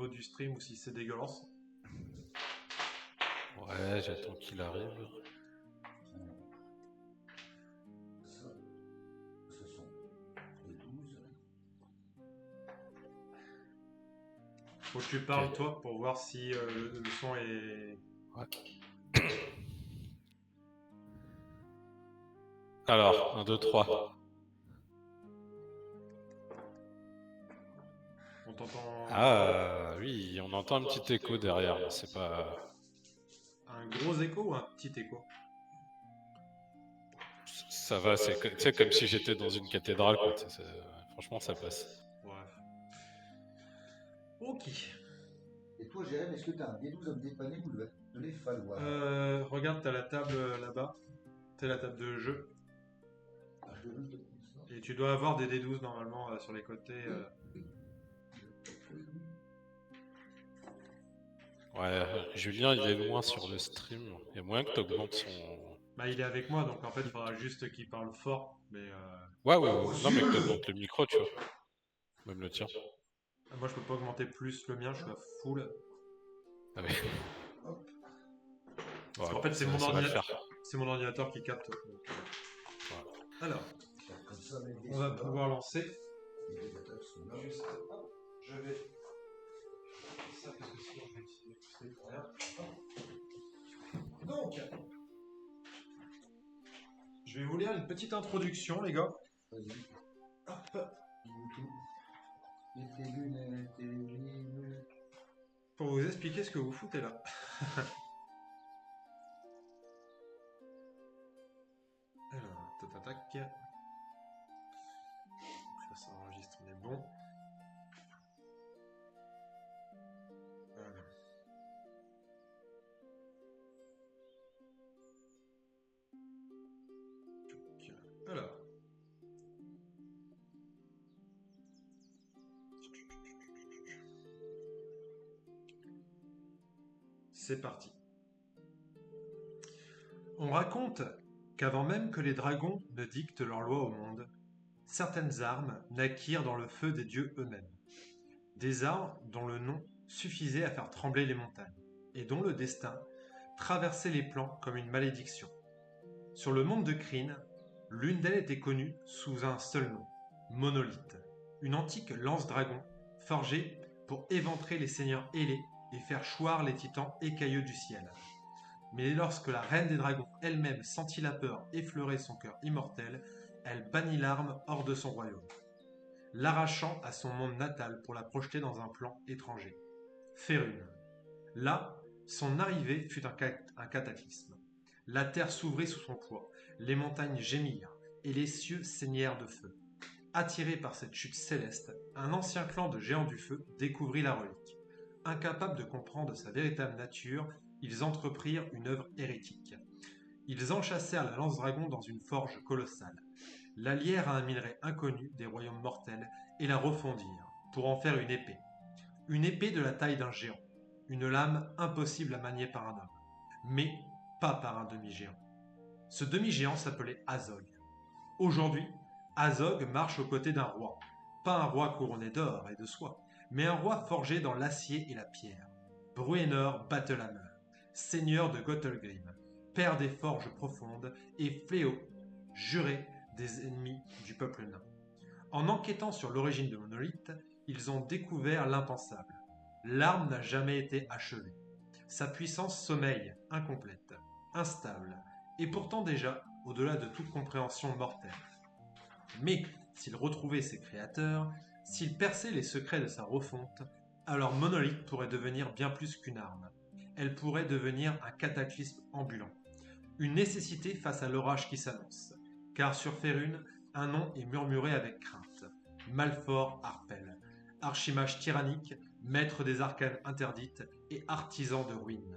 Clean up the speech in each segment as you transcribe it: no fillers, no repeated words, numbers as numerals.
niveau du stream ou si c'est dégueulasse. Ouais, j'attends qu'il arrive. Ça, ce sont les 12. Faut que tu parles Ok. toi pour voir si le son est... Alors, 1, 2, 3. On t'entend... Ah, oui, on entend un petit écho derrière, mais c'est pas... Un gros écho ou un petit écho? Ça va, c'est tu sais, comme si j'étais dans une cathédrale, quoi. Franchement, ça passe. Ouais. Ok. Et toi, Jérém, est-ce que tu as un D12 à me dépanner ou de les falloir? Regarde, t'as la table là-bas. C'est la table de jeu. Ah, je veux te prendre ça. Et tu dois avoir des D12 normalement sur les côtés. Ouais, Julien, il est loin sur le stream. Il y a moyen que tu augmentes son... Bah, il est avec moi, donc en fait, il faudra juste qu'il parle fort. Mais Ouais. Non, mais que tu augmentes le micro, tu vois. Même le tien. moi, je peux pas augmenter plus le mien, je suis à full. Ah, mais... Hop. Parce Ouais, qu'en fait, c'est ça mon va le ordinateur. faire. C'est mon ordinateur qui capte. Donc, alors, Comme ça, même des on va soldats, pouvoir lancer. les débatteurs sont là. Juste, hop, je vais. Ça, parce que sinon, je vais utiliser pour rien. Donc, je vais vous lire une petite introduction, les gars. Vas-y, Hop, tout. Et tes lunettes, tes lunettes. pour vous expliquer ce que vous foutez là. Alors, tac. Donc ça enregistre, on est bon. Voilà. Alors. C'est parti. On raconte qu'avant même que les dragons ne dictent leurs lois au monde, certaines armes naquirent dans le feu des dieux eux-mêmes. Des armes dont le nom suffisait à faire trembler les montagnes, et dont le destin traversait les plans comme une malédiction. Sur le monde de Kryn, l'une d'elles était connue sous un seul nom, Monolithe, une antique lance-dragon forgée pour éventrer les seigneurs ailés et faire choir les titans écailleux du ciel. Mais lorsque la reine des dragons elle-même sentit la peur effleurer son cœur immortel, elle bannit l'arme hors de son royaume, l'arrachant à son monde natal pour la projeter dans un plan étranger. Férune. Là, son arrivée fut un cataclysme. La terre s'ouvrit sous son poids, les montagnes gémirent, et les cieux saignèrent de feu. Attiré par cette chute céleste, un ancien clan de géants du feu découvrit la relique. Incapables de comprendre sa véritable nature, ils entreprirent une œuvre hérétique. Ils enchâssèrent la lance-dragon dans une forge colossale, l'allièrent à un minerai inconnu des royaumes mortels et la refondirent, pour en faire une épée. Une épée de la taille d'un géant, une lame impossible à manier par un homme, mais pas par un demi-géant. Ce demi-géant s'appelait Azog. Aujourd'hui, Azog marche aux côtés d'un roi, pas un roi couronné d'or et de soie, mais un roi forgé dans l'acier et la pierre. Bruenor Battlehammer, seigneur de Göthelgrim, père des forges profondes et fléau, juré des ennemis du peuple nain. En enquêtant sur l'origine de Monolith, ils ont découvert l'impensable. L'arme n'a jamais été achevée. Sa puissance sommeille, incomplète, instable, et pourtant déjà au-delà de toute compréhension mortelle. Mais s'il retrouvait ses créateurs, s'il perçait les secrets de sa refonte, alors Monolith pourrait devenir bien plus qu'une arme. Elle pourrait devenir un cataclysme ambulant. Une nécessité face à l'orage qui s'annonce. Car sur Férune, un nom est murmuré avec crainte. Malfort Harpel, archimage tyrannique, maître des arcanes interdites et artisan de ruines.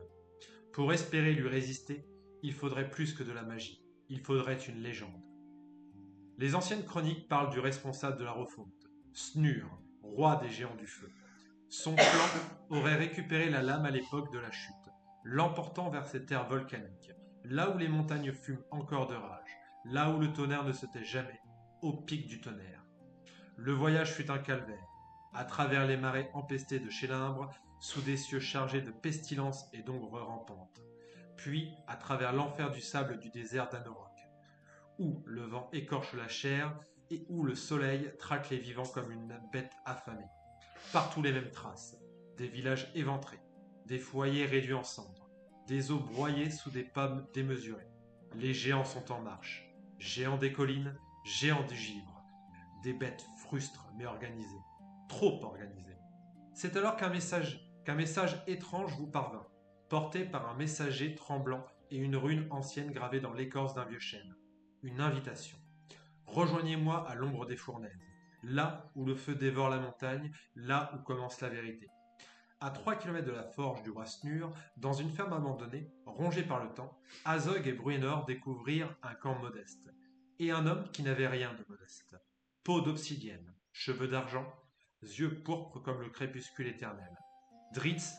Pour espérer lui résister, il faudrait plus que de la magie. Il faudrait une légende. Les anciennes chroniques parlent du responsable de la refonte, Snur, roi des géants du feu. Son clan aurait récupéré la lame à l'époque de la chute, l'emportant vers ces terres volcaniques, là où les montagnes fument encore de rage, là où le tonnerre ne se tait jamais, au pic du tonnerre. Le voyage fut un calvaire. à travers les marais empestés de Chélimbre, sous des cieux chargés de pestilence et d'ombres rampantes, puis à travers l'enfer du sable du désert d'Anorok, où le vent écorche la chair et où le soleil traque les vivants comme une bête affamée. Partout les mêmes traces, des villages éventrés, des foyers réduits en cendres, des eaux broyées sous des pommes démesurées. Les géants sont en marche, géants des collines, géants du givre, des bêtes frustres mais organisées, trop organisées. C'est alors qu'un message étrange vous parvint, porté par un messager tremblant et une rune ancienne gravée dans l'écorce d'un vieux chêne. Une invitation. Rejoignez-moi à l'ombre des fournaises, là où le feu dévore la montagne, là où commence la vérité. À 3 kilomètres de la forge du roi Snur, dans une ferme abandonnée, rongée par le temps, Azog et Bruenor découvrirent un camp modeste, et un homme qui n'avait rien de modeste. Peau d'obsidienne, cheveux d'argent, yeux pourpres comme le crépuscule éternel. Dritz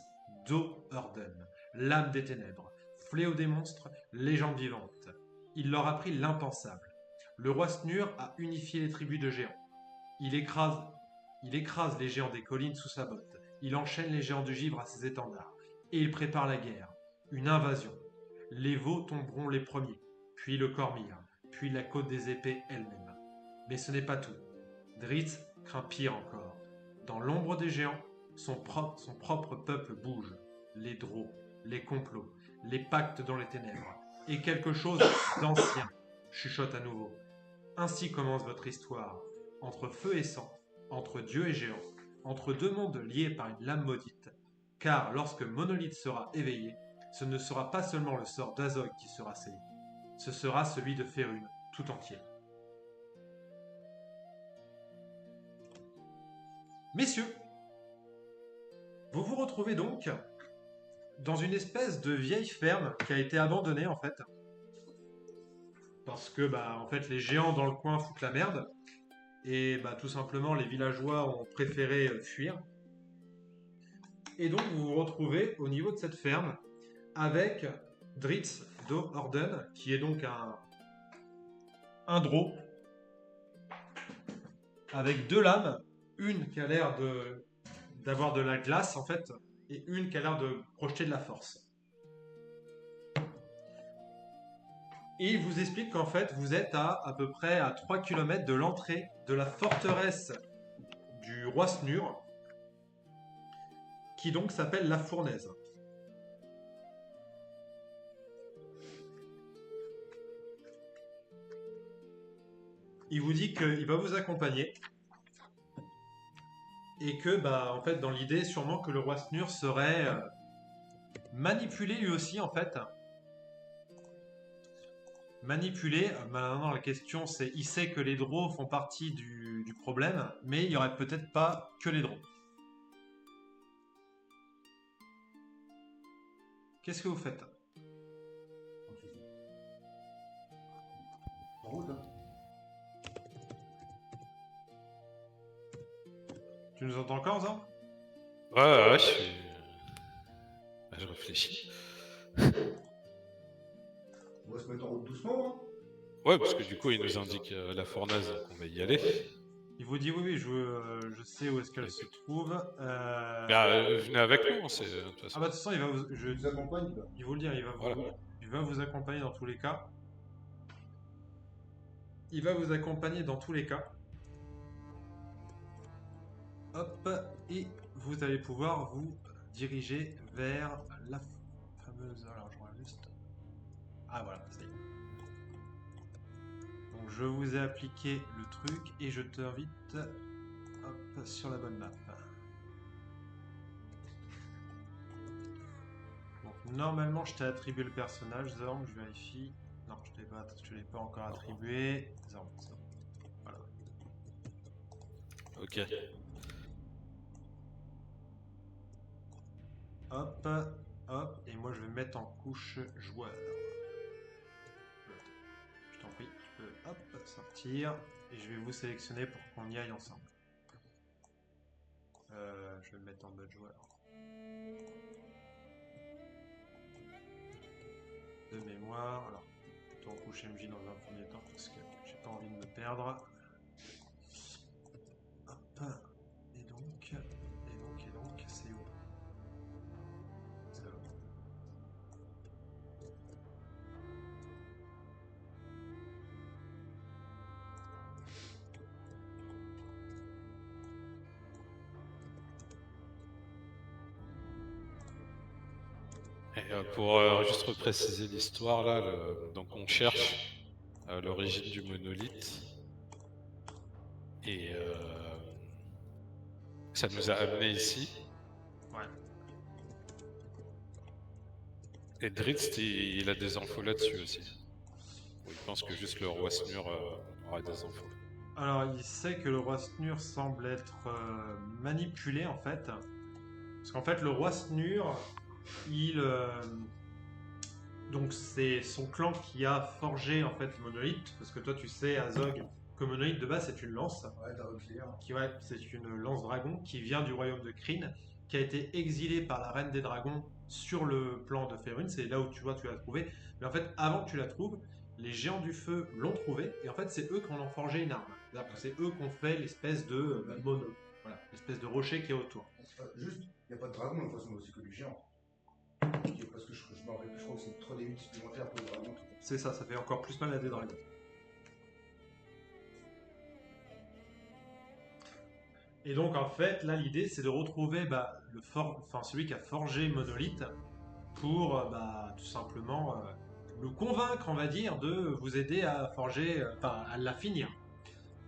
d'O-Orden, l'âme des ténèbres, fléau des monstres, légende vivante. Il leur apprit l'impensable. Le roi Snur a unifié les tribus de géants. Il écrase les géants des collines sous sa botte. Il enchaîne les géants du givre à ses étendards. Et il prépare la guerre. Une invasion. Les veaux tomberont les premiers, puis le Cormyr, puis la côte des épées elle-même. Mais ce n'est pas tout. Dritz craint pire encore. Dans l'ombre des géants, son propre peuple bouge. Les drôles, les complots, les pactes dans les ténèbres. Et quelque chose d'ancien chuchote à nouveau. Ainsi commence votre histoire, entre feu et sang, entre Dieu et géant, entre deux mondes liés par une lame maudite. Car lorsque Monolith sera éveillé, ce ne sera pas seulement le sort d'Azog qui sera scellé, ce sera celui de Férune tout entier. Messieurs, vous vous retrouvez donc dans une espèce de vieille ferme qui a été abandonnée en fait. Parce que en fait les géants dans le coin foutent la merde. Et tout simplement les villageois ont préféré fuir. Et donc vous vous retrouvez au niveau de cette ferme avec Dritz d'O-Orden, qui est donc un drô, avec deux lames, une qui a l'air d'avoir de la glace en fait, et une qui a l'air de projeter de la force. Et il vous explique qu'en fait vous êtes à peu près à 3 km de l'entrée de la forteresse du roi Snur, qui donc s'appelle la Fournaise. Il vous dit qu'il va vous accompagner et que en fait dans l'idée sûrement que le roi Snur serait manipulé lui aussi en fait. Manipulé, maintenant la question c'est, il sait que les drôles font partie du problème, mais il n'y aurait peut-être pas que les drôles. Qu'est-ce que vous faites? En route, hein. Tu nous entends encore, ça? Ouais, je réfléchis. On va se mettre en route doucement, hein. Ouais, parce que du coup, il nous indique la fournaise qu'on va y aller. Il vous dit oui, je sais où est-ce qu'elle se trouve. Venez avec nous, c'est de toute façon. Ah de toute façon, il va vous, Je vous accompagne, quoi. il vous le dire, Voilà. il va vous accompagner dans tous les cas. Il va vous accompagner dans tous les cas. Hop, et vous allez pouvoir vous diriger vers la fameuse... Alors, je regarde juste... Ah, voilà, c'est... Donc, je vous ai appliqué le truc et je t'invite hop, sur la bonne map. Donc, normalement, je t'ai attribué le personnage, Zorm, je vérifie. Non, je ne l'ai pas encore attribué. Zorm, voilà. Ok. Hop, hop, et moi je vais mettre en couche joueur. Je t'en prie, tu peux hop, sortir, et je vais vous sélectionner pour qu'on y aille ensemble. Je vais me mettre en mode joueur. De mémoire, alors plutôt en couche MJ dans un premier temps parce que j'ai pas envie de me perdre. Hop, et donc... Et pour juste repréciser l'histoire, là, donc on cherche l'origine du monolithe. Et ça nous a amené ici. Ouais. Et Drizzt, il a des infos là-dessus aussi. Il pense que juste le roi Snur aura des infos. Alors, il sait que le roi Snur semble être manipulé en fait. Parce qu'en fait, le roi Snur, donc c'est son clan qui a forgé en fait le monolithe. Parce que toi, tu sais, Azog, que le monolithe de base, c'est une lance. Ouais, t'as réussi. Ouais, c'est une lance dragon qui vient du royaume de Kryn, qui a été exilée par la reine des dragons sur le plan de Faerûn. C'est là où tu vois, tu l'as trouvée. Mais en fait, avant que tu la trouves, les géants du feu l'ont trouvée. Et en fait, c'est eux qui en ont forgé une arme. C'est eux qui ont fait l'espèce de mono. Voilà, l'espèce de rocher qui est autour. Juste, il n'y a pas de dragon, de toute façon, c'est que du géant. Parce que je me rappelle plus, je crois que c'est 3 D8 supplémentaires pour le dragon. C'est ça, ça fait encore plus mal à des dragons. Et donc en fait, là l'idée c'est de retrouver celui qui a forgé Monolith pour tout simplement le convaincre, on va dire, de vous aider à forger, à la finir.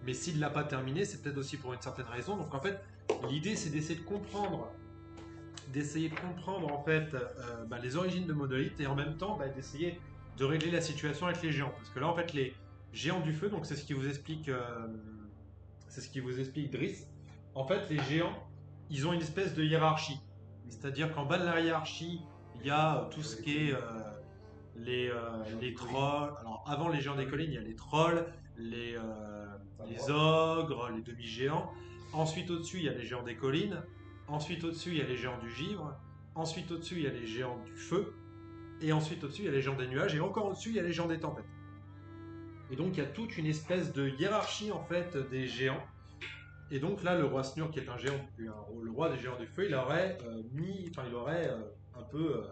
Mais s'il ne l'a pas terminé, c'est peut-être aussi pour une certaine raison. Donc en fait, l'idée c'est d'essayer de comprendre en fait les origines de Monolith et en même temps d'essayer de régler la situation avec les géants. Parce que là en fait les géants du feu, donc c'est ce qui vous explique Driss. En fait, les géants, ils ont une espèce de hiérarchie. C'est-à-dire qu'en bas de la hiérarchie, il y a tout ce qui est les trolls. Alors, avant les géants des collines, il y a les trolls, les ogres, les demi-géants. Ensuite, au-dessus, il y a les géants des collines. Ensuite, au-dessus, il y a les géants du givre. Ensuite, au-dessus, il y a les géants du feu. Et ensuite, au-dessus, il y a les géants des nuages. Et encore au-dessus, il y a les géants des tempêtes. Et donc, il y a toute une espèce de hiérarchie, en fait, des géants. Et donc là, le roi Snur, qui est un géant, le roi des géants du feu, il aurait un peu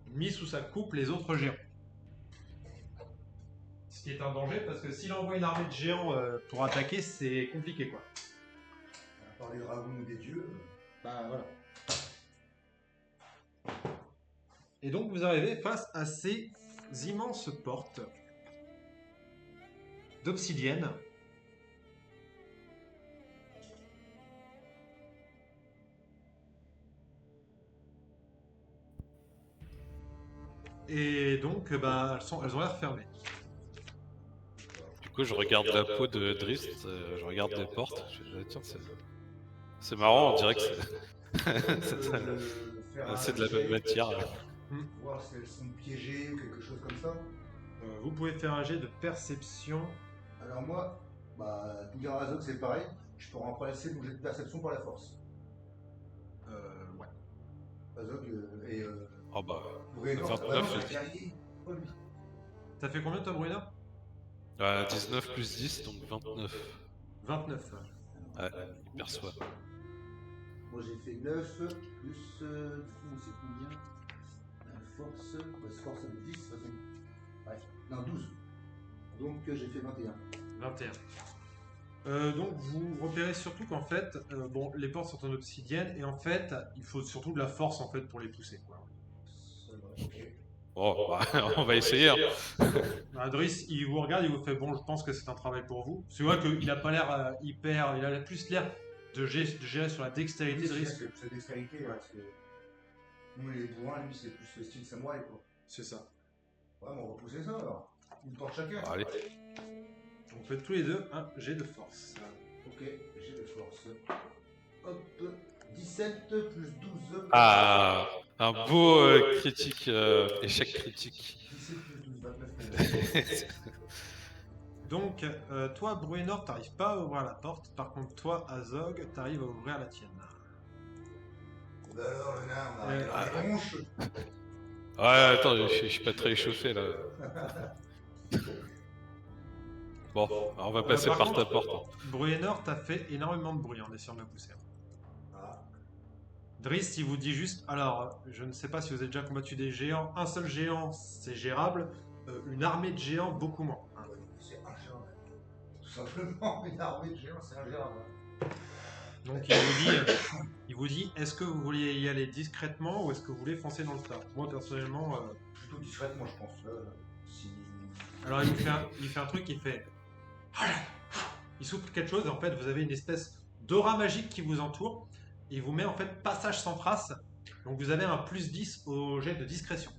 mis sous sa coupe les autres géants. Ce qui est un danger parce que s'il envoie une armée de géants pour attaquer, c'est compliqué quoi. À part les dragons ou des dieux. Voilà. Et donc vous arrivez face à ces immenses portes d'obsidienne. Et donc elles ont l'air fermées. Du coup, je regarde la peau de Drizzt, je regarde les portes. Je dis, tiens, c'est marrant, on dirait que c'est de la même matière. Voir si elles sont piégées ou quelque chose comme ça. Vous pouvez faire un jet de perception. Alors moi, tout dire à Azog, c'est pareil. Je peux remplacer mon jet de perception par la force. Ouais. Azog Oh bah, Bruenor, 29, c'est un guerrier. Pas lui. T'as fait combien toi, Bruna 19 plus 10, donc 29. 29. Ouais, il perçoit. Moi j'ai fait 9 plus. Du coup, c'est combien force. Force avec 10, de toute façon. Ouais. Non, 12. Donc j'ai fait 21. 21. Donc vous repérez surtout qu'en fait, les portes sont en obsidienne et en fait, il faut surtout de la force en fait pour les pousser. Quoi. Ok. Oh, bah, on va essayer. Hein. Driss, il vous regarde, il vous fait bon, je pense que c'est un travail pour vous. C'est vrai qu'il a pas l'air hyper, il a plus l'air de gérer sur la dextérité, Driss. C'est la dextérité, ouais, parce que nous les bourrins, lui c'est plus le style samouraï quoi. C'est ça. Ouais, mais on va pousser ça alors. Une porte chacun. Allez. Donc faites tous les deux un jet de force. Ok, j'ai de force. Hop, 17 plus 12. Ah, un beau critique, échec critique. 17 plus 12, 29. Donc, toi, Bruenor, t'arrives pas à ouvrir la porte. Par contre, toi, Azog, t'arrives à ouvrir la tienne. Bah alors, le nain, on a la tronche. Ouais, attends, je suis pas très échauffé là. Bon, alors on va passer par porte contre, à porte. Bruenor, t'as fait énormément de bruit en essayant de me pousser. Ah, Driss, il vous dit juste, alors, je ne sais pas si vous avez déjà combattu des géants. Un seul géant, c'est gérable. Une armée de géants, beaucoup moins. ouais, c'est ingérable. Tout simplement, une armée de géants, c'est ingérable. Donc il vous dit, est-ce que vous voulez y aller discrètement ou est-ce que vous voulez foncer dans le tas? Moi personnellement, Plutôt discrètement, je pense. Si... alors il fait un truc, il fait, il souffle quelque chose et en fait vous avez une espèce d'aura magique qui vous entoure et il vous met en fait passage sans trace. Donc vous avez un +10 au jet de discrétion.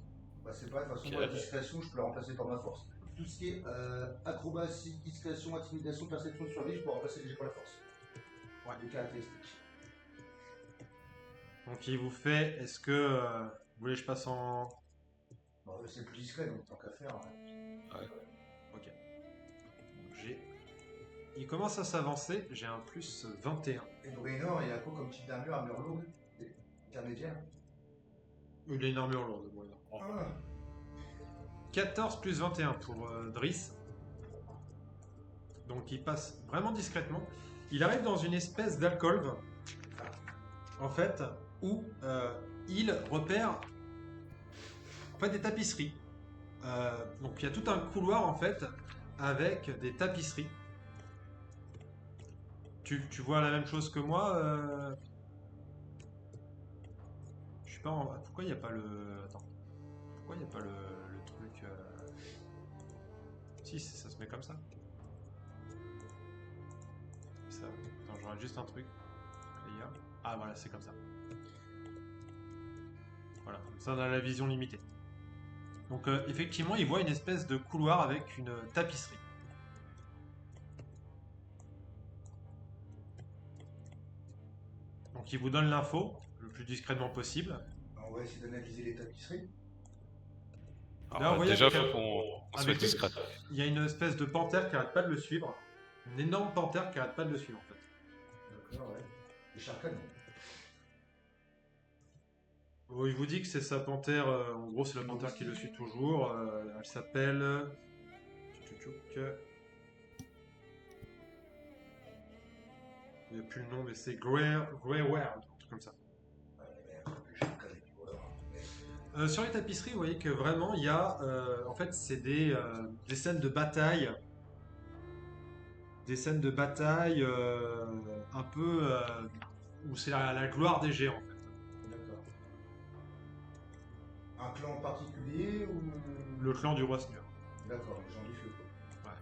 Bah, c'est pas, de toute façon, Ok. moi, la discrétion, je peux la remplacer par ma force. Tout ce qui est acrobatie, discrétion, intimidation, perception, survie, je peux remplacer les jets pour la force. Ouais, des caractéristiques. Donc il vous fait, est-ce que vous voulez que je passe en... Bon, c'est plus discret, donc tant qu'à faire. Ok. Donc, il commence à s'avancer, j'ai un +21. Et Draenor, il y a quoi comme type d'armure? Armure lourde? Intermédiaire? Il a une armure lourde, bon, alors. Ah. 14 + 21 pour Driss. Donc il passe vraiment discrètement. Il arrive dans une espèce d'alcôve, en fait, où il repère en fait, des tapisseries. Donc il y a tout un couloir en fait avec des tapisseries. Tu vois la même chose que moi Je sais pas. Pourquoi il n'y a pas le. Attends. Pourquoi il n'y a pas le truc Si, ça se met comme ça. Ça. Attends, j'aurais juste un truc. Player. Ah voilà, c'est comme ça. Voilà, comme ça on a la vision limitée. Donc effectivement, il voit une espèce de couloir avec une tapisserie. Donc il vous donne l'info le plus discrètement possible. On va essayer d'analyser les tapisseries. Alors, Là, vous voyez déjà, avec faut qu'on se mette discret. Il y a une espèce de panthère qui arrête pas de le suivre. Une énorme panthère qui arrête pas de le suivre en fait. D'accord, ouais. Et Sharkan, Bon, il vous dit que c'est sa panthère, en gros c'est la panthère qui le suit toujours. Elle s'appelle... Il n'y a plus le nom mais c'est Greyward, un truc comme ça. Sur les tapisseries, vous voyez que vraiment il y a, en fait, c'est des scènes de bataille, un peu où c'est la gloire des géants en fait. D'accord. Un clan en particulier ou... Le clan du roi Snur. D'accord, les gens du feu quoi. Ouais.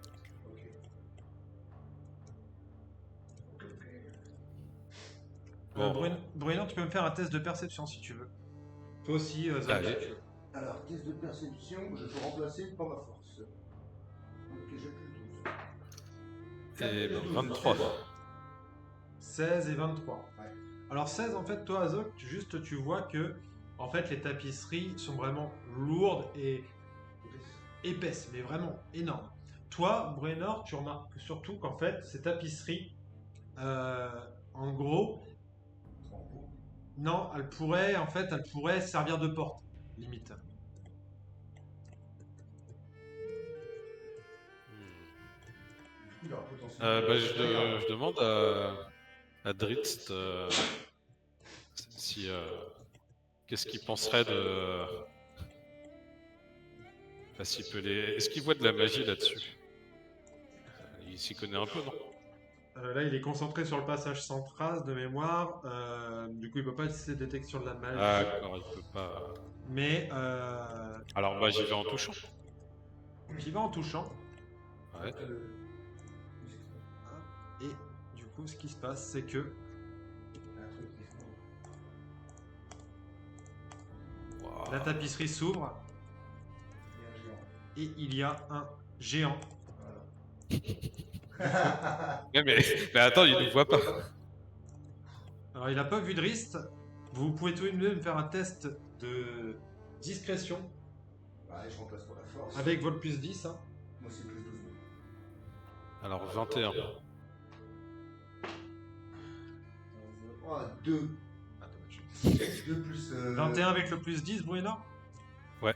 Ok. Bon. Bruno, tu peux me faire un test de perception si tu veux. Toi aussi, Zach, Allez. si tu veux. Alors, test de perception, je peux remplacer par ma force. Ok, j'ai plus 12. Et ben, 12, 23. 16 et 23. Ouais. Alors 16, en fait, toi, Azok, juste tu vois que en fait, les tapisseries sont vraiment lourdes et épaisses, mais vraiment énormes. Toi, Brenor, tu remarques surtout qu'en fait, ces tapisseries, en gros, non, elles pourraient servir de porte, limite. Du coup, il y aura potentiellement... Bah, je demande à Dritz si qu'est-ce qu'il penserait de. Enfin, s'il peut les. Est-ce qu'il voit de la magie là-dessus? Il s'y connaît un peu, non? Là, il est concentré sur le passage sans trace de mémoire. Du coup, il peut pas utiliser détection de la magie. Ah, d'accord, il peut pas. Mais Alors, bah, j'y vais en touchant. j'y vais en touchant. Ouais. Et du coup, ce qui se passe, c'est que Un truc qui se moque. Wow. la tapisserie s'ouvre Il y a un géant. et il y a un géant. Voilà. Ouais, mais attends, il ne voit pas. Alors, il n'a pas vu de Rist. Vous pouvez tout de même faire un test de discrétion Ouais, je remplace pour la force. avec votre +10. Hein. Moi, c'est plus 12. Alors, 21. Oh, 2. Ah, dommage. 2 plus... 21 avec le +10, Bruno. Ouais.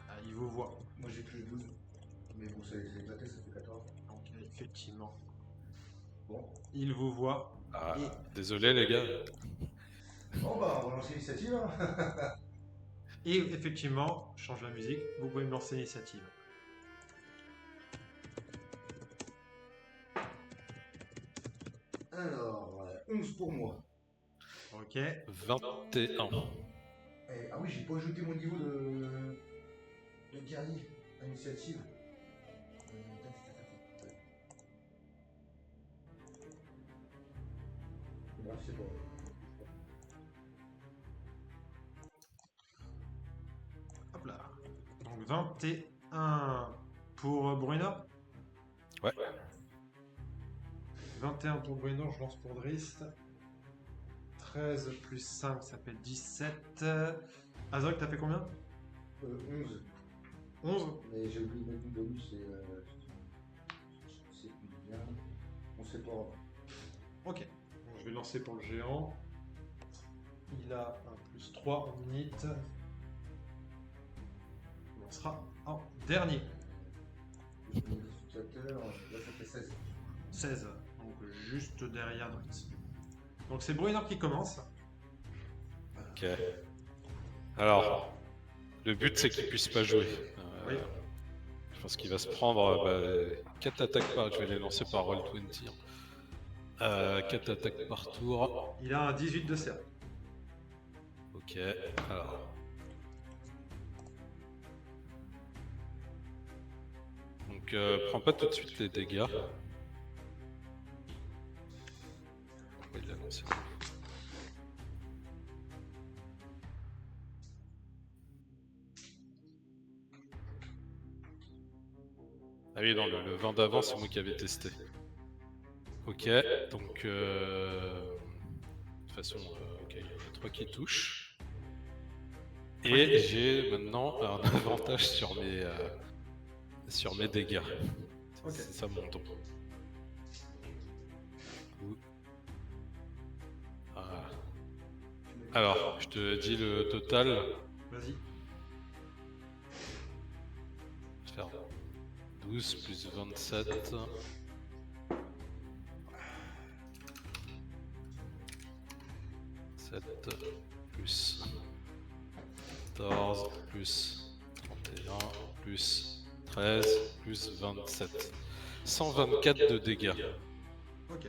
Ah, il vous voit. Moi, j'ai plus 12. Mais bon, c'est éclaté, ça fait 14. Donc, effectivement, Bon. il vous voit. Ah, Et- désolé, les gars. Bon, bah, on va lancer l'initiative. Hein. Et effectivement, je change la musique. Vous pouvez me lancer l'initiative. Alors, 11 pour moi. Ok. 21. Ah oui, j'ai pas ajouté mon niveau de guerrier à l'initiative. Bref, c'est pas. Hop là. Donc 21 pour Bruno. Ouais. 21 pour Bruno, je lance pour Drist. 13 plus 5, ça fait 17. Azog, t'as fait combien? 11. 11. Mais j'ai oublié de mettre une bonus, c'est bien. On sait pas. Ok. Bon, je vais lancer pour le géant. Il a un plus 3 en unit. On lancera en dernier. Je mets les utilisateurs, là ça fait 16. 16. Donc juste derrière Drist. Donc c'est Bruno qui commence. Ok. Alors, le but c'est qu'il puisse pas jouer. Oui. Je pense qu'il va se prendre 4 attaques par... Je vais les lancer par Roll20. 4 attaques par tour. Il a un 18 de CA. Ok, alors... Donc prends pas tout de suite les dégâts. Pourquoi il l'a lancé? Ah oui, non, le 20 d'avant, c'est moi qui avais testé. Ok, donc... de toute façon, ok, il y a les 3 qui touchent. Et j'ai maintenant un avantage sur mes dégâts. Ok. C'est ça mon don. Voilà. Alors, je te dis le total. Vas-y. Je vais faire 12 plus 27. 7 plus 14 plus 31 plus 13 plus 27. 124 de dégâts Ok.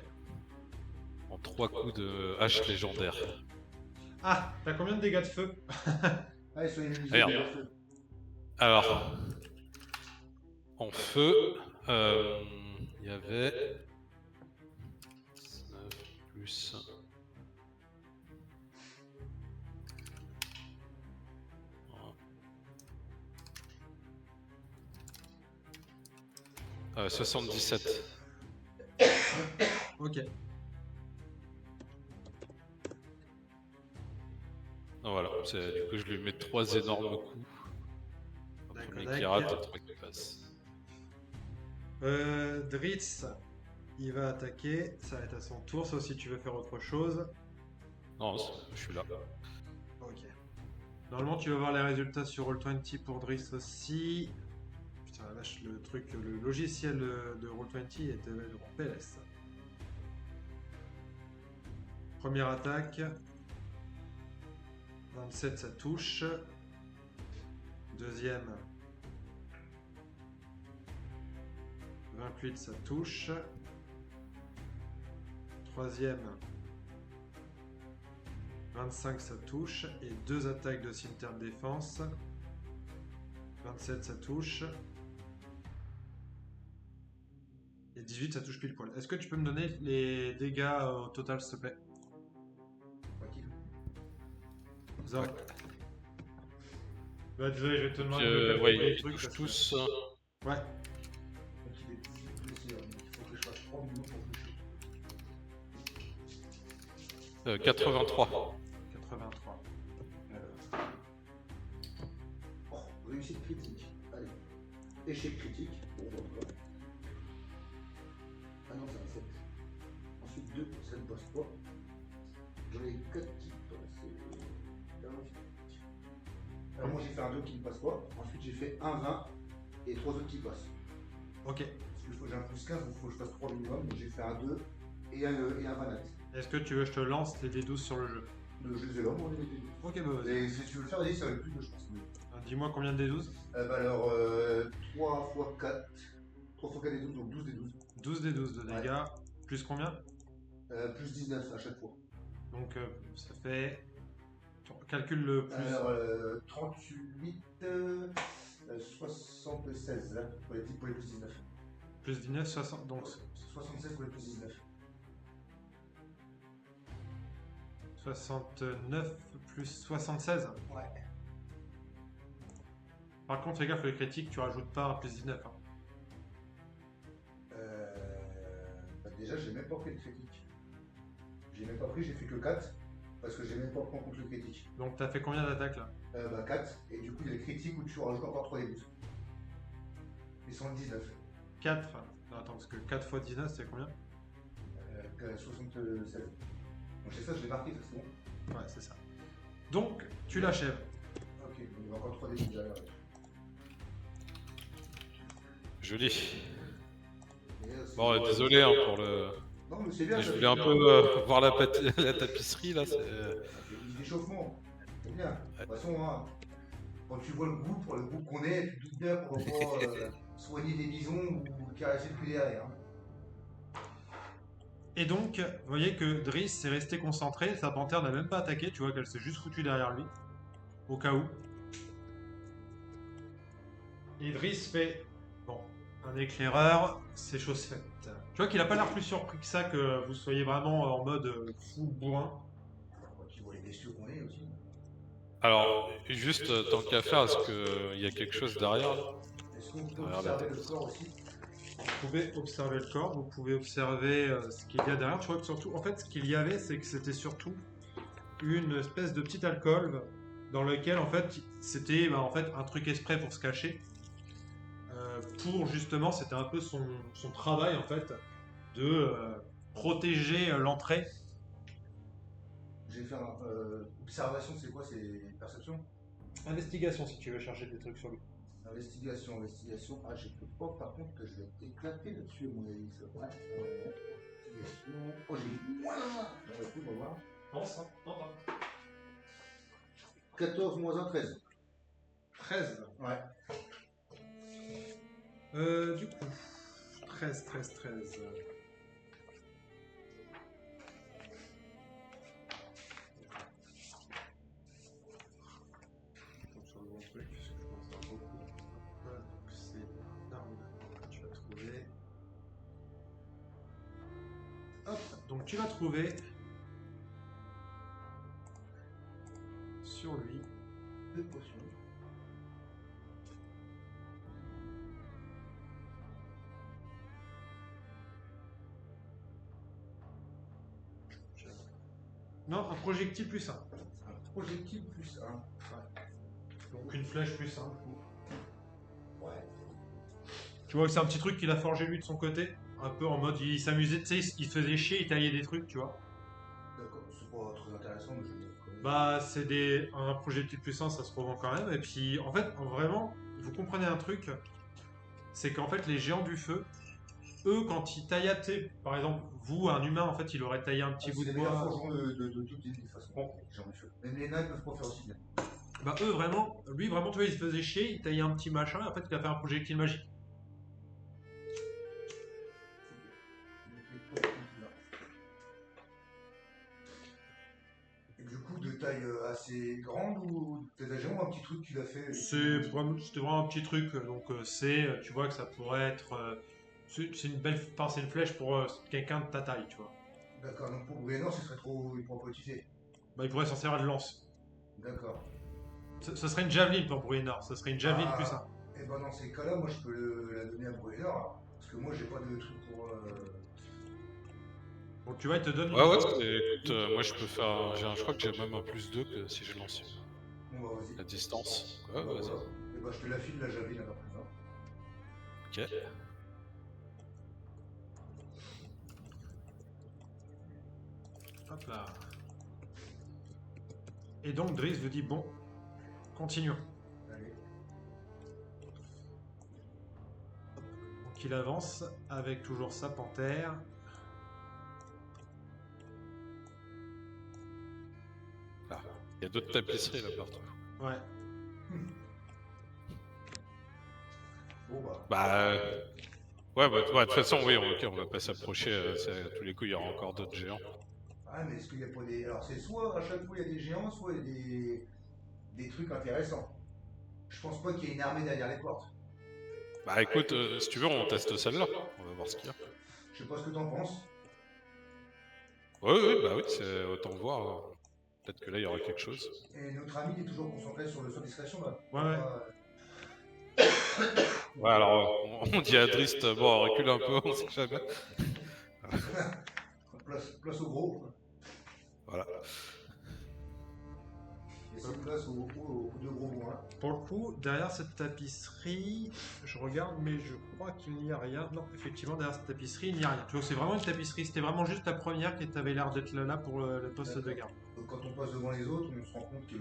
en 3 coups de hache légendaire. Ah, t'as combien de dégâts de feu? Ah, ils sont immunisés. Merde. par le feu. Alors, en feu, il y avait 9 plus 77. Ok. Voilà, du coup je lui mets 3 énormes coups. Un D'accord, premier qui rate et 3 qui passe. Dritz, il va attaquer. Ça va être à son tour, sauf si tu veux faire autre chose. Non, je suis là. Ok. Normalement, tu vas voir les résultats sur Roll20 pour Dritz aussi. Putain, la vache, le truc, le logiciel de Roll20 était en PLS. Première attaque. 27, ça touche. Deuxième. 28, ça touche. Troisième. 25, ça touche. Et 2 attaques de cimetière de défense. 27, ça touche. Et 18, ça touche pile poil. Est-ce que tu peux me donner les dégâts au total, s'il te plaît? Zor. Ouais. Bah, désolé, je vais te demander de calculer Ouais, les ils trucs touchent parce que- tous. Ouais. Donc il est blessé, hein. Il faut que je fasse 3 minutes pour toucher. 83. 83. Oh, réussite critique. Allez. Échec critique. Bon, voilà. Ah non, c'est un 7. Ensuite 2, ça ne passe pas. J'en ai 4 qui passent. Alors moi j'ai fait un 2 qui ne passe pas. Ensuite j'ai fait un 20 et 3 autres qui passent. Ok. Parce que j'ai un plus 15, donc il faut que je fasse 3 minimum. Donc j'ai fait un 2 et un 20 net. Est-ce que tu veux que je te lance les D12 sur le jeu? Le jeu de l'homme, on est les deux. Ok, bah vas-y. Et si tu veux le faire, vas-y, ça va être plus de je pense. Dis-moi combien de D12? Bah alors, 3 x 4. 3 x 4 des 12, donc 12 des 12. 12 D12 de dégâts. Plus combien? Plus 19 à chaque fois. Donc ça fait... Tu calcules le plus... Alors, 38, 76 là, pour les plus 19. Plus 19, 60... Donc 76 pour les plus 19. 69 plus 76. Ouais. Par contre, fais gaffe, le critique, tu rajoutes pas un plus 19. Hein. Bah déjà, j'ai même pas pris le critique. J'ai même pas pris, j'ai fait que 4. Parce que j'ai même pas pris en compte le critique. Donc t'as fait combien d'attaques là? Bah 4. Et du coup, il y a le critique où tu rajoutes encore 3 des 12. Ils sont 19. 4. Non, attends, parce que 4 fois 19, c'est combien? 76. Donc c'est ça, je l'ai marqué, ça c'est bon. Ouais, c'est ça. Donc, tu l'achèves. Ok, donc il y a encore 3 des 12 derrière. Joli. Et, Bon, désolé hein, pour le... Non, mais c'est bien. Mais je ça voulais fait un bien. peu voir la tapisserie là. Ça fait du déchauffement. C'est bien. De toute façon, hein, quand tu vois le groupe, pour le groupe qu'on est, tu te doutes bien qu'on va pas soigner des bisons ou caresser le cul derrière. Hein. Et donc, vous voyez que Driss s'est resté concentré. Sa panthère n'a même pas attaqué. Tu vois qu'elle s'est juste foutue derrière lui. Au cas où. Et Driss fait... Bon, un éclaireur, c'est chose faite. Tu vois qu'il a pas l'air plus surpris que ça, que vous soyez vraiment en mode fou bourrin. Quand tu vois les bestiaux qu'on est aussi. Alors, juste tant qu'à faire, est-ce qu'il y a quelque chose derrière là? Est-ce qu'on peut Derrière la observer tête. le corps aussi? Vous pouvez observer le corps, vous pouvez observer ce qu'il y a derrière. Tu vois que surtout, en fait, ce qu'il y avait, c'est que c'était surtout une espèce de petit alcôve dans lequel, en fait, c'était en fait, un truc exprès pour se cacher. Pour justement, c'était un peu son travail, en fait, de protéger l'entrée. J'ai fait observation, c'est quoi? C'est perception? Investigation, si tu veux chercher des trucs sur lui. Investigation. Ah, j'ai plus pas, par contre, que je vais éclater là-dessus, à mon avis. Ça. Ouais. Investigation. Oh, j'ai moins 1. Bon, écoute, on va voir. Pense, hein. 14 moins 1, 13. 13. Ouais. Du coup, 13. Sur le bon truc, puisque je pense à beaucoup. Donc c'est l'arme que tu vas trouver. Hop, donc tu vas trouver sur lui 2 potions. non, un projectile plus 1. Un projectile plus 1. Donc une flèche plus 1. Ouais. Tu vois que c'est un petit truc qu'il a forgé lui de son côté. Un peu en mode, il s'amusait, tu sais, il se faisait chier, il taillait des trucs, tu vois. D'accord, c'est pas très intéressant, mais je veux dire. Bah, c'est un projectile plus 1, ça se revend quand même. Et puis, en fait, vraiment, vous comprenez un truc, c'est qu'en fait, les géants du feu, eux, quand ils taillaient, tu sais, par exemple, vous, un humain, en fait, il aurait taillé un petit bout de C'est les meilleurs bois. forgerons de toutes les façons. Bon. J'en ai fait. Même les nains peuvent pas faire aussi bien. Bah, eux, vraiment, lui, vraiment, tu vois, il se faisait chier, il taillait un petit machin, et en fait, il a fait un projectile magique. Et du coup, de taille assez grande ou peut-être géant, un petit truc qu'il a fait C'était vraiment un petit truc, donc tu vois que ça pourrait être, c'est une belle, enfin, c'est une flèche pour quelqu'un de ta taille, tu vois. D'accord, donc pour Brennor, ce serait trop. Il pourrait pas utiliser. Bah, il pourrait s'en servir de lance. D'accord. Ce serait une javeline pour Bruenor, ce serait une javeline plus 1. Et ben dans ces cas-là, moi je peux la donner à Brennor, parce que moi j'ai pas de truc pour. Donc tu vois, il te donne Ouais, écoute, moi je peux faire. Je crois que j'ai même un plus 2 que si je lance Bon bah vas-y. la distance. Ouais, Bah, vas-y. voilà. Et bah je te la file la javeline alors présent. Ok. Hop là. Et donc Driss vous dit, bon, continuons. Allez. Donc il avance avec toujours sa panthère. Ah, il y a d'autres tapisseries là partout. Ouais. Bon bah. Bah, Ouais, bah, de toute façon, oui, ok, on va pas s'approcher. À tous les coups, il y aura encore d'autres géants. Ah, mais est-ce qu'il n'y a pas des. Alors, c'est soit à chaque fois il y a des géants, soit il y a des trucs intéressants. Je pense pas qu'il y ait une armée derrière les portes. Bah écoute, si tu veux, on teste celle-là. On va voir ce qu'il y a. Je sais pas ce que t'en penses. Oui, oui, bah oui, c'est autant voir. Peut-être que là, il y aura quelque chose. Et notre ami il est toujours concentré sur le saut discrétion là. Ouais, ouais. Ouais, alors, on dit à Drist, bon, recule un peu, on sait jamais. Place au gros. Voilà. Laissez place aux deux gros bois. Pour le coup, derrière cette tapisserie, je regarde, mais je crois qu'il n'y a rien. Non, effectivement, derrière cette tapisserie, il n'y a rien. Tu vois, c'est vraiment une tapisserie. C'était vraiment juste la première qui avait l'air d'être là pour le poste de garde. Donc quand on passe devant les autres, on se rend compte que.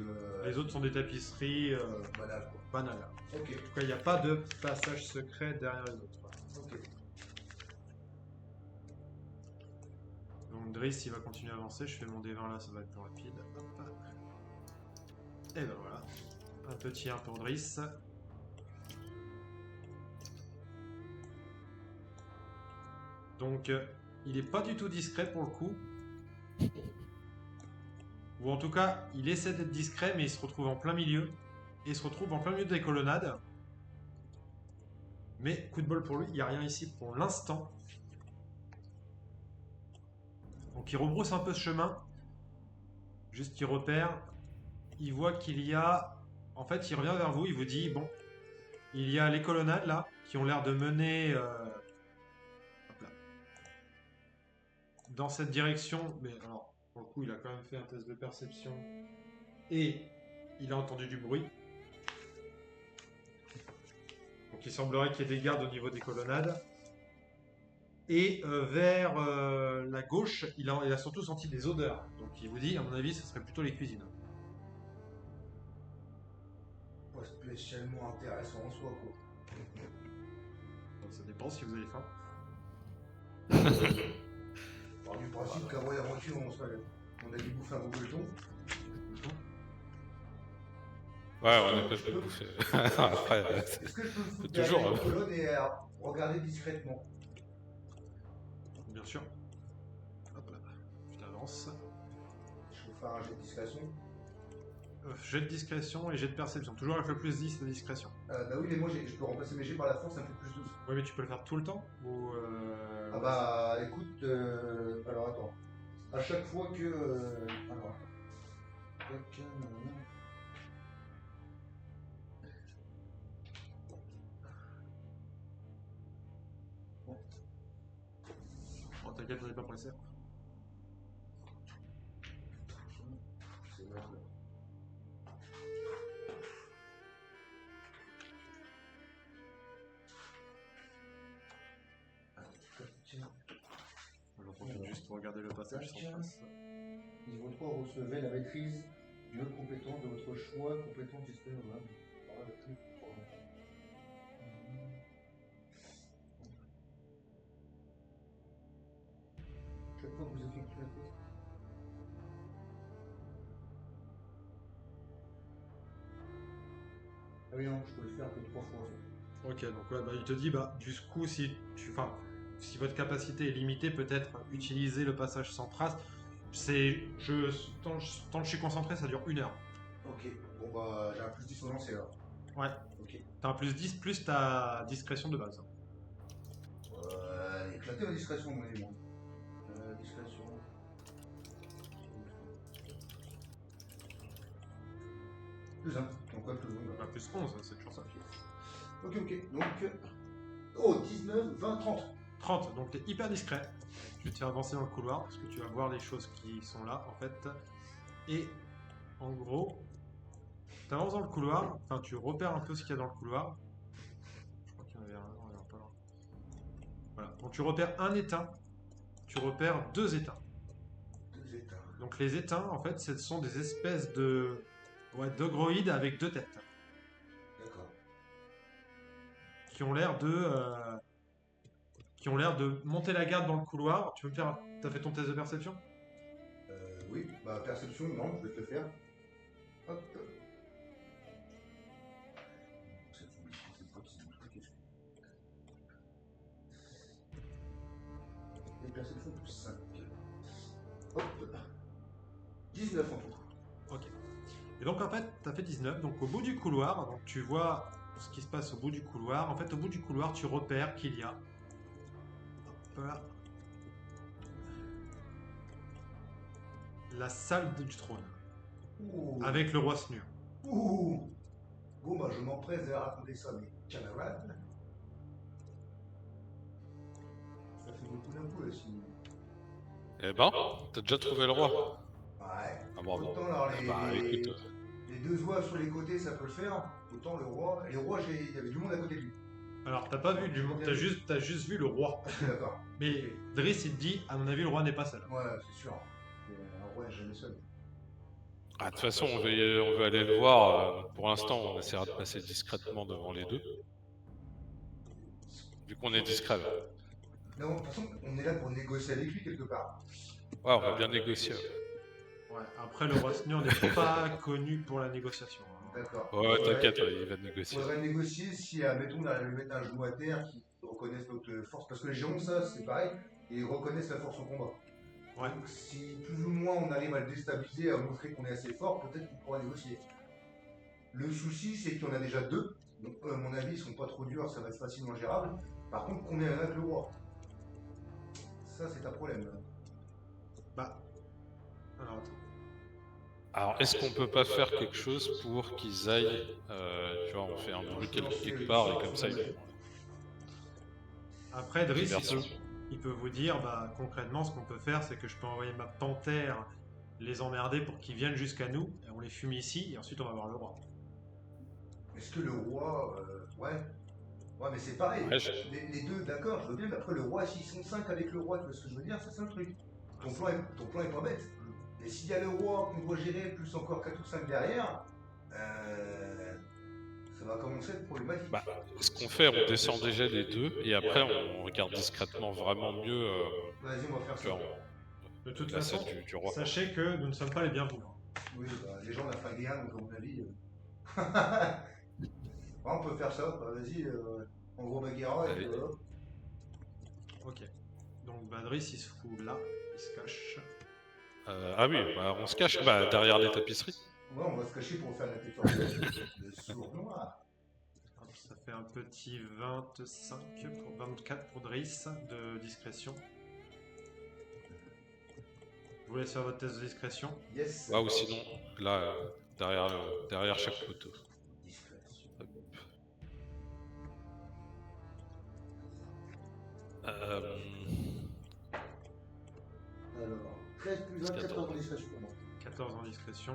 Les autres sont des tapisseries Banal quoi. banales. Ok. En tout cas, il n'y a pas de passage secret derrière les autres. Ok. Donc Driss, il va continuer à avancer. Je fais mon D20 là, ça va être plus rapide. Hop. Et ben voilà. Un petit 1 pour Driss. Donc, il est pas du tout discret pour le coup. Ou en tout cas, il essaie d'être discret, mais il se retrouve en plein milieu. Et il se retrouve en plein milieu des colonnades. Mais coup de bol pour lui, il n'y a rien ici pour l'instant. Donc il rebrousse un peu ce chemin. Juste il repère. Il voit qu'il y a... En fait, il revient vers vous, il vous dit, bon, il y a les colonnades là, qui ont l'air de mener hop là, dans cette direction. Mais alors, pour le coup, il a quand même fait un test de perception. Et il a entendu du bruit. Donc il semblerait qu'il y ait des gardes au niveau des colonnades. Et vers la gauche, il a surtout senti des odeurs. Donc il vous dit, à mon avis, ce serait plutôt les cuisines. Pas spécialement intéressant en soi quoi. Donc ça dépend si vous avez faim. Par du principe qu'avant l'aventure, on a dû bouffer un bouffe-ton. Ouais, on a pas fait bouffer. Après, Est-ce que je peux me foutre toujours, derrière une colonne et regarder discrètement? Bien sûr. Hop là. Je t'avance. Je peux faire un jet de discrétion. Jet de discrétion et jet de perception. Toujours avec le plus 10 de discrétion. Bah oui, mais moi je peux remplacer mes jets par la force, ça me fait plus 12. Oui, mais tu peux le faire tout le temps ou Ah bah écoute, alors attends. À chaque fois que. Alors attends. Tac, Oh, t'inquiète, on n'est pas pressé. c'est là. J'en profite juste pour regarder le passage sans face. Niveau 3, recevez la maîtrise d'une autre compétence de votre choix, compétence disponible. Chaque fois que vous effectuez un test. Ah oui, non, je peux le faire que 3 fois. Ça. Ok, donc ouais, bah, il te dit, bah, du coup, si votre capacité est limitée, peut-être utiliser le passage sans trace. Tant que je suis concentré, ça dure 1 heure. Ok, bon bah j'ai un plus 10 au lancer là. Ouais. Ok. T'as un plus 10 plus ta discrétion de base. Éclaté en discrétion, mon élément. Discrétion. Plus 1. Donc quoi, plus 1 Bah, plus 11, c'est toujours ça. Ok, ok. Donc. Oh, 19, 20, 30. 30, donc t'es hyper discret. Je vais te faire avancer dans le couloir parce que tu vas voir les choses qui sont là en fait. Et en gros, tu avances dans le couloir, enfin tu repères un peu ce qu'il y a dans le couloir. Je crois qu'il y en avait un, on est pas loin. Voilà, donc tu repères un étain, tu repères 2 étains. 2 états. Donc les étains en fait ce sont des espèces de d'ogroïdes avec 2 têtes D'accord. qui ont l'air de monter la garde dans le couloir. Tu peux me faire. T'as fait ton test de perception? Oui, bah perception, non, je vais te le faire. Hop. perception plus 5. Hop. 19 en tout. Ok. Et donc en fait, tu as fait 19. Donc au bout du couloir, donc tu vois ce qui se passe au bout du couloir. En fait, au bout du couloir, tu repères qu'il y a hop là, la salle du trône Ouh. avec le roi Snur. Ouh. Bon, bah, je m'empresse de raconter ça à mes camarades. Ça fait beaucoup d'infos là, si. Eh ben, t'as déjà trouvé le roi. Ouais. Ah bravo. Autant alors Ah bah écoute, les deux oies sur les côtés, ça peut le faire. Autant le roi. Les rois, il y avait du monde à côté de lui. Alors, t'as pas vu du monde, t'as juste vu le roi. Ah, je suis d'accord. Mais Driss, il te dit, à mon avis, le roi n'est pas seul. Ouais, c'est sûr. Un roi n'est jamais seul. ah, de toute façon, on veut aller le voir. Pour l'instant, on essaiera de passer discrètement devant les deux. Vu qu'on est discret là. Non, de toute façon, on est là pour négocier avec lui quelque part. Ouais, on va bien négocier. Ouais, après, le roi Snur n'est pas connu pour la négociation. D'accord. Ouais, t'inquiète, il va négocier. Il faudrait négocier si, admettons, on arrive à lui mettre un genou à terre, qui reconnaissent notre force. Parce que les géants, ça, c'est pareil, ils reconnaissent la force au combat. Ouais. Donc, si plus ou moins on arrive à le déstabiliser, à montrer qu'on est assez fort, peut-être qu'on pourra négocier. Le souci, c'est qu'il y en a déjà deux. Donc, à mon avis, ils sont pas trop durs, ça va être facilement gérable. Par contre, combien il y en a que le roi? Ça, c'est un problème. Bah. Alors, attends. Alors, est-ce qu'on peut pas faire quelque chose pour qu'ils aillent, tu vois, on fait un bruit quelque part et comme ça ils vont. Après, Driss, Diversion. il peut vous dire, bah, concrètement, ce qu'on peut faire, c'est que je peux envoyer ma panthère les emmerder pour qu'ils viennent jusqu'à nous, et on les fume ici, et ensuite on va voir le roi. Est-ce que le roi. Ouais. Ouais, mais c'est pareil. Ouais, Les deux, d'accord, je veux bien, mais après le roi, s'ils sont 5 avec le roi, tu vois ce que je veux dire, ça c'est un truc. Ton plan est pas bête. Et s'il y a le roi qu'on doit gérer, plus encore 4 ou 5 derrière, ça va commencer à être problématique. Bah, ce qu'on fait, on descend déjà les deux et après on regarde discrètement vraiment mieux Vas-y, on va faire tu ça. vois, De toute la façon, salle du roi. sachez que nous ne sommes pas les bienvenus. Oui, bah, les gens de la Fagéane, donc à mon avis. Ouais, on peut faire ça, bah, vas-y, en gros Bagheera, et Allez. puis hop. Ok. Donc, bah, Driss, il se fout là, il se cache. Ah oui, bah, on se cache derrière les tapisseries. Ouais, on va se cacher pour faire la déclaration de sourd noir. Hop, ça fait un petit 25 pour 24 pour Driss de discrétion. Je vous laisse faire votre test de discrétion. Yes. Ah, ou sinon, là, derrière chaque poteau. Discrétion. Alors, 13 plus 1, 14 en discrétion pour moi. 14 en discrétion.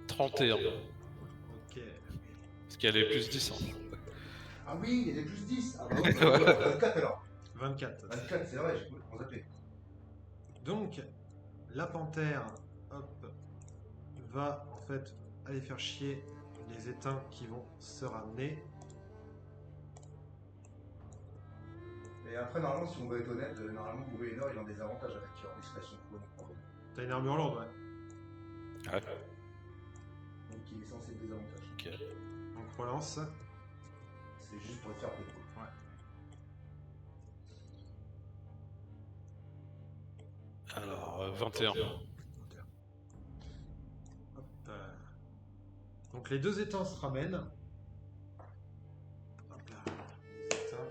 31. Ok. Parce qu'elle est plus 10. Hein. Ah oui, il y a des plus 10. Ah bah oui, 24 alors. 24. 24, c'est vrai, on zappé. Donc, la panthère, hop, va en fait aller faire chier les éteints qui vont se ramener. Et après, normalement, si on veut être honnête, normalement, Bruenor, il a des avantages avec en discrétion. T'as une armure lourde, ouais. Ouais. Donc il est censé être des avantages. Ok. Donc relance. C'est juste pour le faire péter. Ouais. Alors, 21. Hop. Donc les deux étangs se ramènent. Hop là. Les étangs.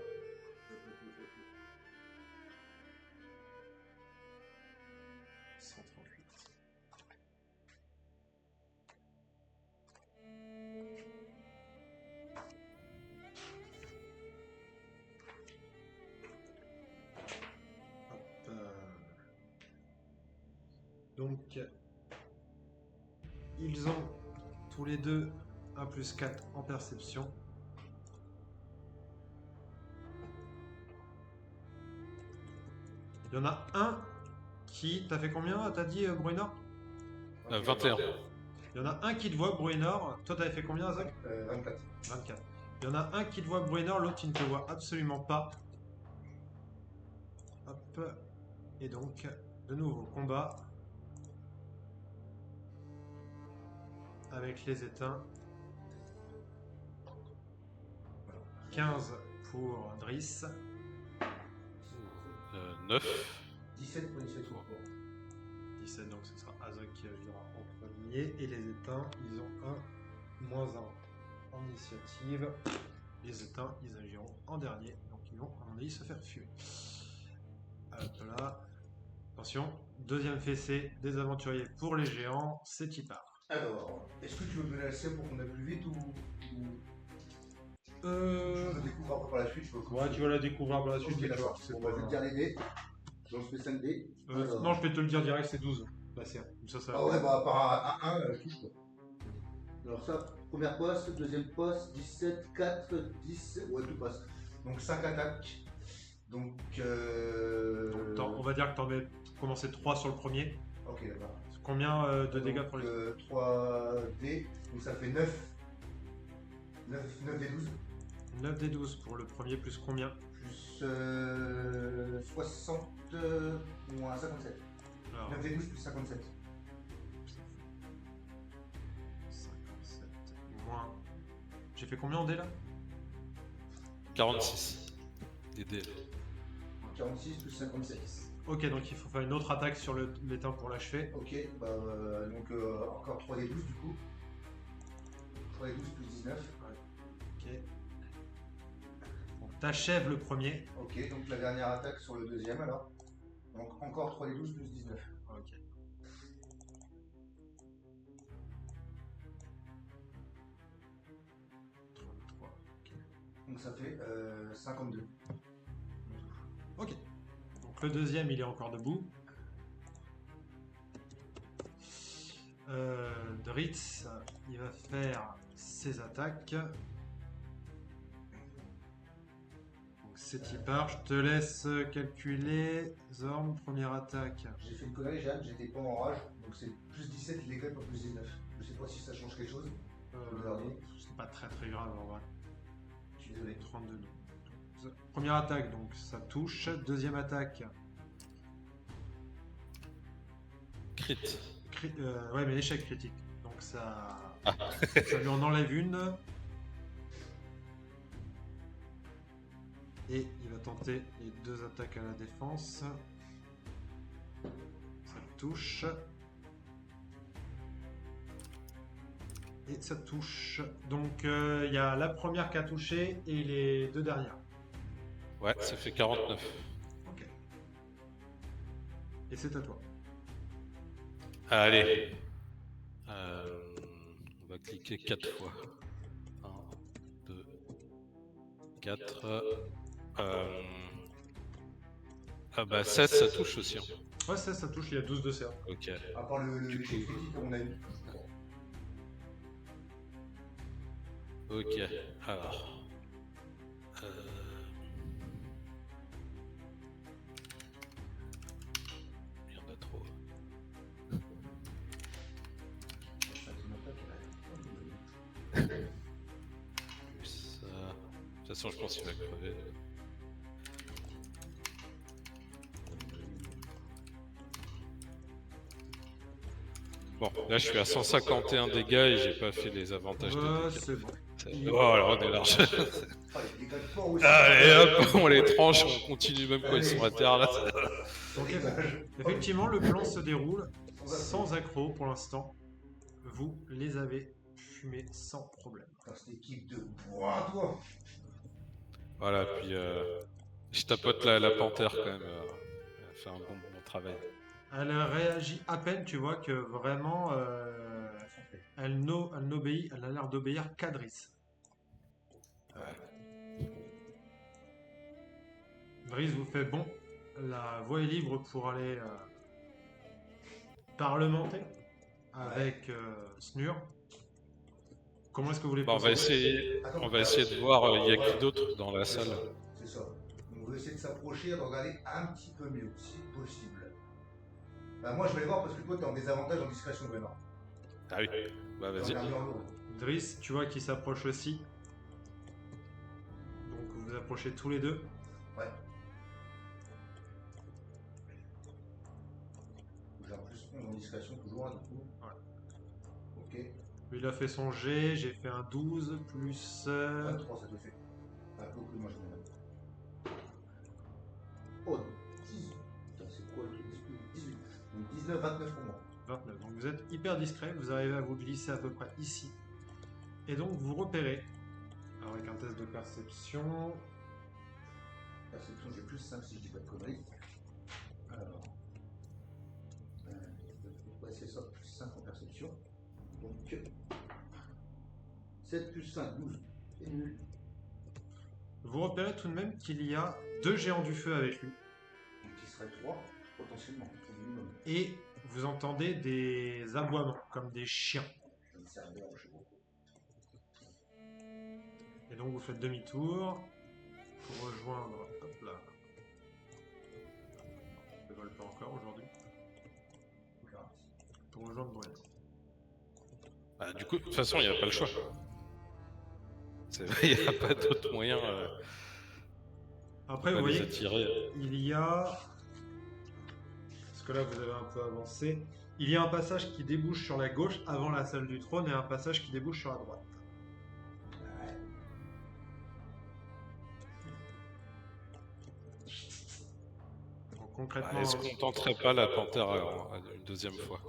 Donc, ils ont tous les deux un plus 4 en perception. Il y en a un qui... T'as fait combien, t'as dit, Bruenor 21. Il y en a un qui te voit, Bruenor. Toi, t'avais fait combien, Zach 24. 24. Il y en a un qui te voit, Bruenor, l'autre qui ne te voit absolument pas. Hop. Et donc, de nouveau, combat. Avec les éteints. 15 pour Driss. 9. 17 pour initiative. 17, donc ce sera Azog qui agira en premier. Et les éteints, ils ont un -1 en initiative. Les éteints, ils agiront en dernier. Donc ils vont, à mon avis, se faire fumer. Hop là. Attention, deuxième fessée des aventuriers pour les géants, c'est qui part. Alors, est-ce que tu veux me donner la scène pour qu'on aille plus vite ou... Je Euh... le découvre après par la suite. Ouais, tu vas la découvrir par la suite. Ok, mais tu d'accord. vois, On va juste dire les dés. J'en fais 5 dés. Alors. Non, je vais te le dire direct, c'est 12. Là, c'est comme ça. Ah ouais, bah par un, je touche quoi. Alors ça, première poste, deuxième poste, 17, 4, 10, ouais tout passe. Donc 5 attaques. Donc On va dire que t'en mets commencer 3 sur le premier. ok d'accord. Combien de dégâts pour les 3 dés, donc ça fait 9. 9 des 12. 9 des 12 pour le premier, plus combien? Plus 60 moins 57. Alors, 9 des 12 plus 57. 57 moins. J'ai fait combien en dés là? 46. Des dés. 46 plus 57. Ok, donc il faut faire une autre attaque sur l'éteint pour l'achever. Ok, bah donc encore 3 des 12 du coup. 3 des 12 plus 19. Ok. Donc t'achèves le premier. Ok, donc la dernière attaque sur le deuxième alors. Donc encore 3 des 12 plus 19. Ok. Donc ça fait 52. Ok. Donc le deuxième, il est encore debout. Dritz, il va faire ses attaques. Donc c'est y part. Je te laisse calculer. Zorn, première attaque. J'ai fait une connerie, Jeanne, j'étais pas en rage, donc c'est plus 17 dégâts, pas plus 19. Je sais pas si ça change quelque chose. Le dernier. C'est pas très grave en vrai. Je suis désolé. 32 non. Première attaque, donc ça touche. Deuxième attaque. Crit. Ouais, mais échec critique. Donc ça, ça lui en enlève une. Et il va tenter les 2 attaques à la défense. Ça touche. Et ça touche. Donc il y a la première qui a touché et les 2 dernières. Ouais, ça fait 49. Ok. Et c'est à toi. Allez. On va cliquer 4 fois. 1, 2, 4. Ah bah 16, ça touche aussi. Hein. Ouais, ça touche, il y a 12 de CA. Ok. À part le Du jet coup. critique, à mon avis. Ok. Alors. Il y en a trop. Plus ça. De toute façon, je pense qu'il va crever. Bon, là je suis à 151 dégâts et j'ai pas fait les avantages de dégâts. C'est bon. Voilà, on est large. Ah, il dégage pas aussi. Allez hop, on les tranche, on continue même quand ils sont à terre là. Donc, effectivement, le plan se déroule sans accroc pour l'instant. Vous les avez fumés sans problème. Putain, cette équipe de bois, toi. Voilà, puis je tapote la panthère quand même. Elle a fait un bon travail. Elle réagit à peine, tu vois que vraiment, elle n'obéit, elle a l'air d'obéir qu'à Driss. Driss vous fait bon, la voie est libre pour aller parlementer avec Snur. Comment est-ce que vous voulez Bon, on va essayer de voir, il y a qui d'autre dans la salle. C'est ça. On veut essayer de s'approcher et de regarder un petit peu mieux, si possible. Bah, moi, je vais aller voir parce que toi, t'es en désavantage en discrétion, vraiment. Ah oui, bah vas-y. Driss, tu vois qu'il s'approche aussi. Donc vous vous approchez tous les deux. Ouais. J'ai en plus 11 en discrétion toujours, du coup. Ouais. Ok. Lui, il a fait son G, j'ai fait un 12 plus... 23, ça te fait. Ah, beaucoup, moi je vais. Oh, 10. 19, 29 pour moi. 29. Donc vous êtes hyper discret, vous arrivez à vous glisser à peu près ici. Et donc vous repérez, alors avec un test de perception, Perception, j'ai plus 5 si je dis pas de conneries. Alors. Ouais, c'est ça, plus 5 en perception. Donc. 7 plus 5, 12. C'est nul. vous repérez tout de même qu'il y a 2 géants du feu avec lui. Donc il serait 3, potentiellement, au minimum. Et vous entendez des aboiements, comme des chiens. Je me sers bien, je sais beaucoup. Et donc vous faites demi-tour pour rejoindre. Hop là. Je ne vole pas encore aujourd'hui. Pour rejoindre Brian. Bah, du coup, de toute façon, il n'y a pas le choix. Il n'y a pas d'autre moyen Après, de vous les voyez, attirer. il y a. Parce que là, vous avez un peu avancé. Il y a un passage qui débouche sur la gauche avant la salle du trône et un passage qui débouche sur la droite. Ouais. Donc concrètement. Est-ce qu'on tenterait pas la panthère une deuxième fois?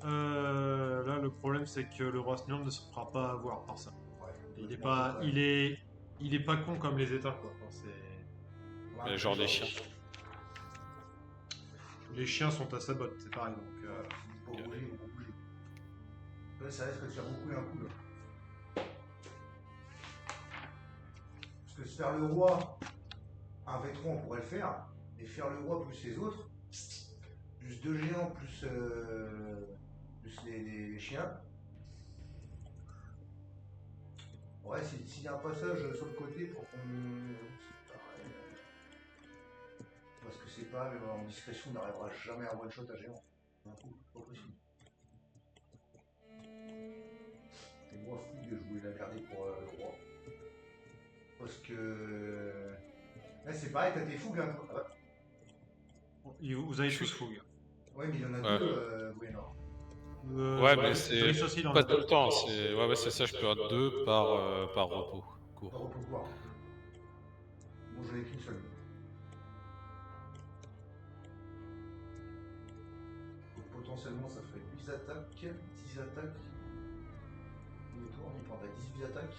Là, le problème, c'est que le roi Snion ne se fera pas avoir par ça. Ouais. Il est pas con comme les états, quoi. Enfin, Ouais, Genre des chiens. les chiens sont à sa botte, c'est pareil. Donc, Faut bouger, faut bouger. Là, ça risque de faire beaucoup d'un coup, là. Parce que se faire le roi, un V3 on pourrait le faire, et faire le roi plus les autres, plus 2 géants plus les chiens. Ouais, s'il y a un passage sur le côté pour qu'on. C'est pareil. Parce que c'est pas, en discrétion, on n'arrivera jamais à one shot à géant. D'un coup, pas possible. Et moi, fou, je voulais la garder pour le roi. Parce que. Là, c'est pareil, t'as tes fougues, hein. Ah ouais. vous avez tous fougue. Ouais, mais il y en a Ouais. deux, oui, non. Ouais, mais Driss aussi c'est dans pas le tout le temps. Ouais, c'est ça, je peux avoir 2 par repos. Pas Court. repos pouvoir. Moi, j'en ai qu'une seule. Donc, potentiellement, ça ferait 8 attaques, 10 attaques. Le tour, on prendrait 18 attaques.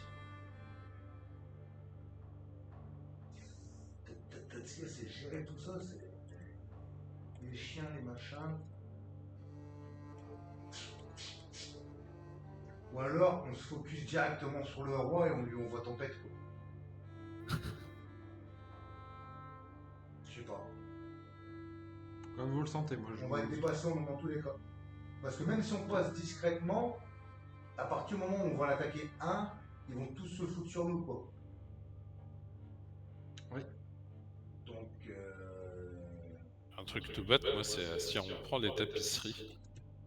Peut-être c'est gérer tout ça, c'est. Les chiens, les machins. Ou alors, on se focus directement sur le roi et on lui envoie tempête, quoi. Je sais pas. Comme vous le sentez, moi. On va être dépassé dans tous les cas. Parce que même si on passe discrètement, à partir du moment où on va l'attaquer un, ils vont tous se foutre sur nous, quoi. Oui. Donc, Un truc tout bête, moi, c'est si on prend les tapisseries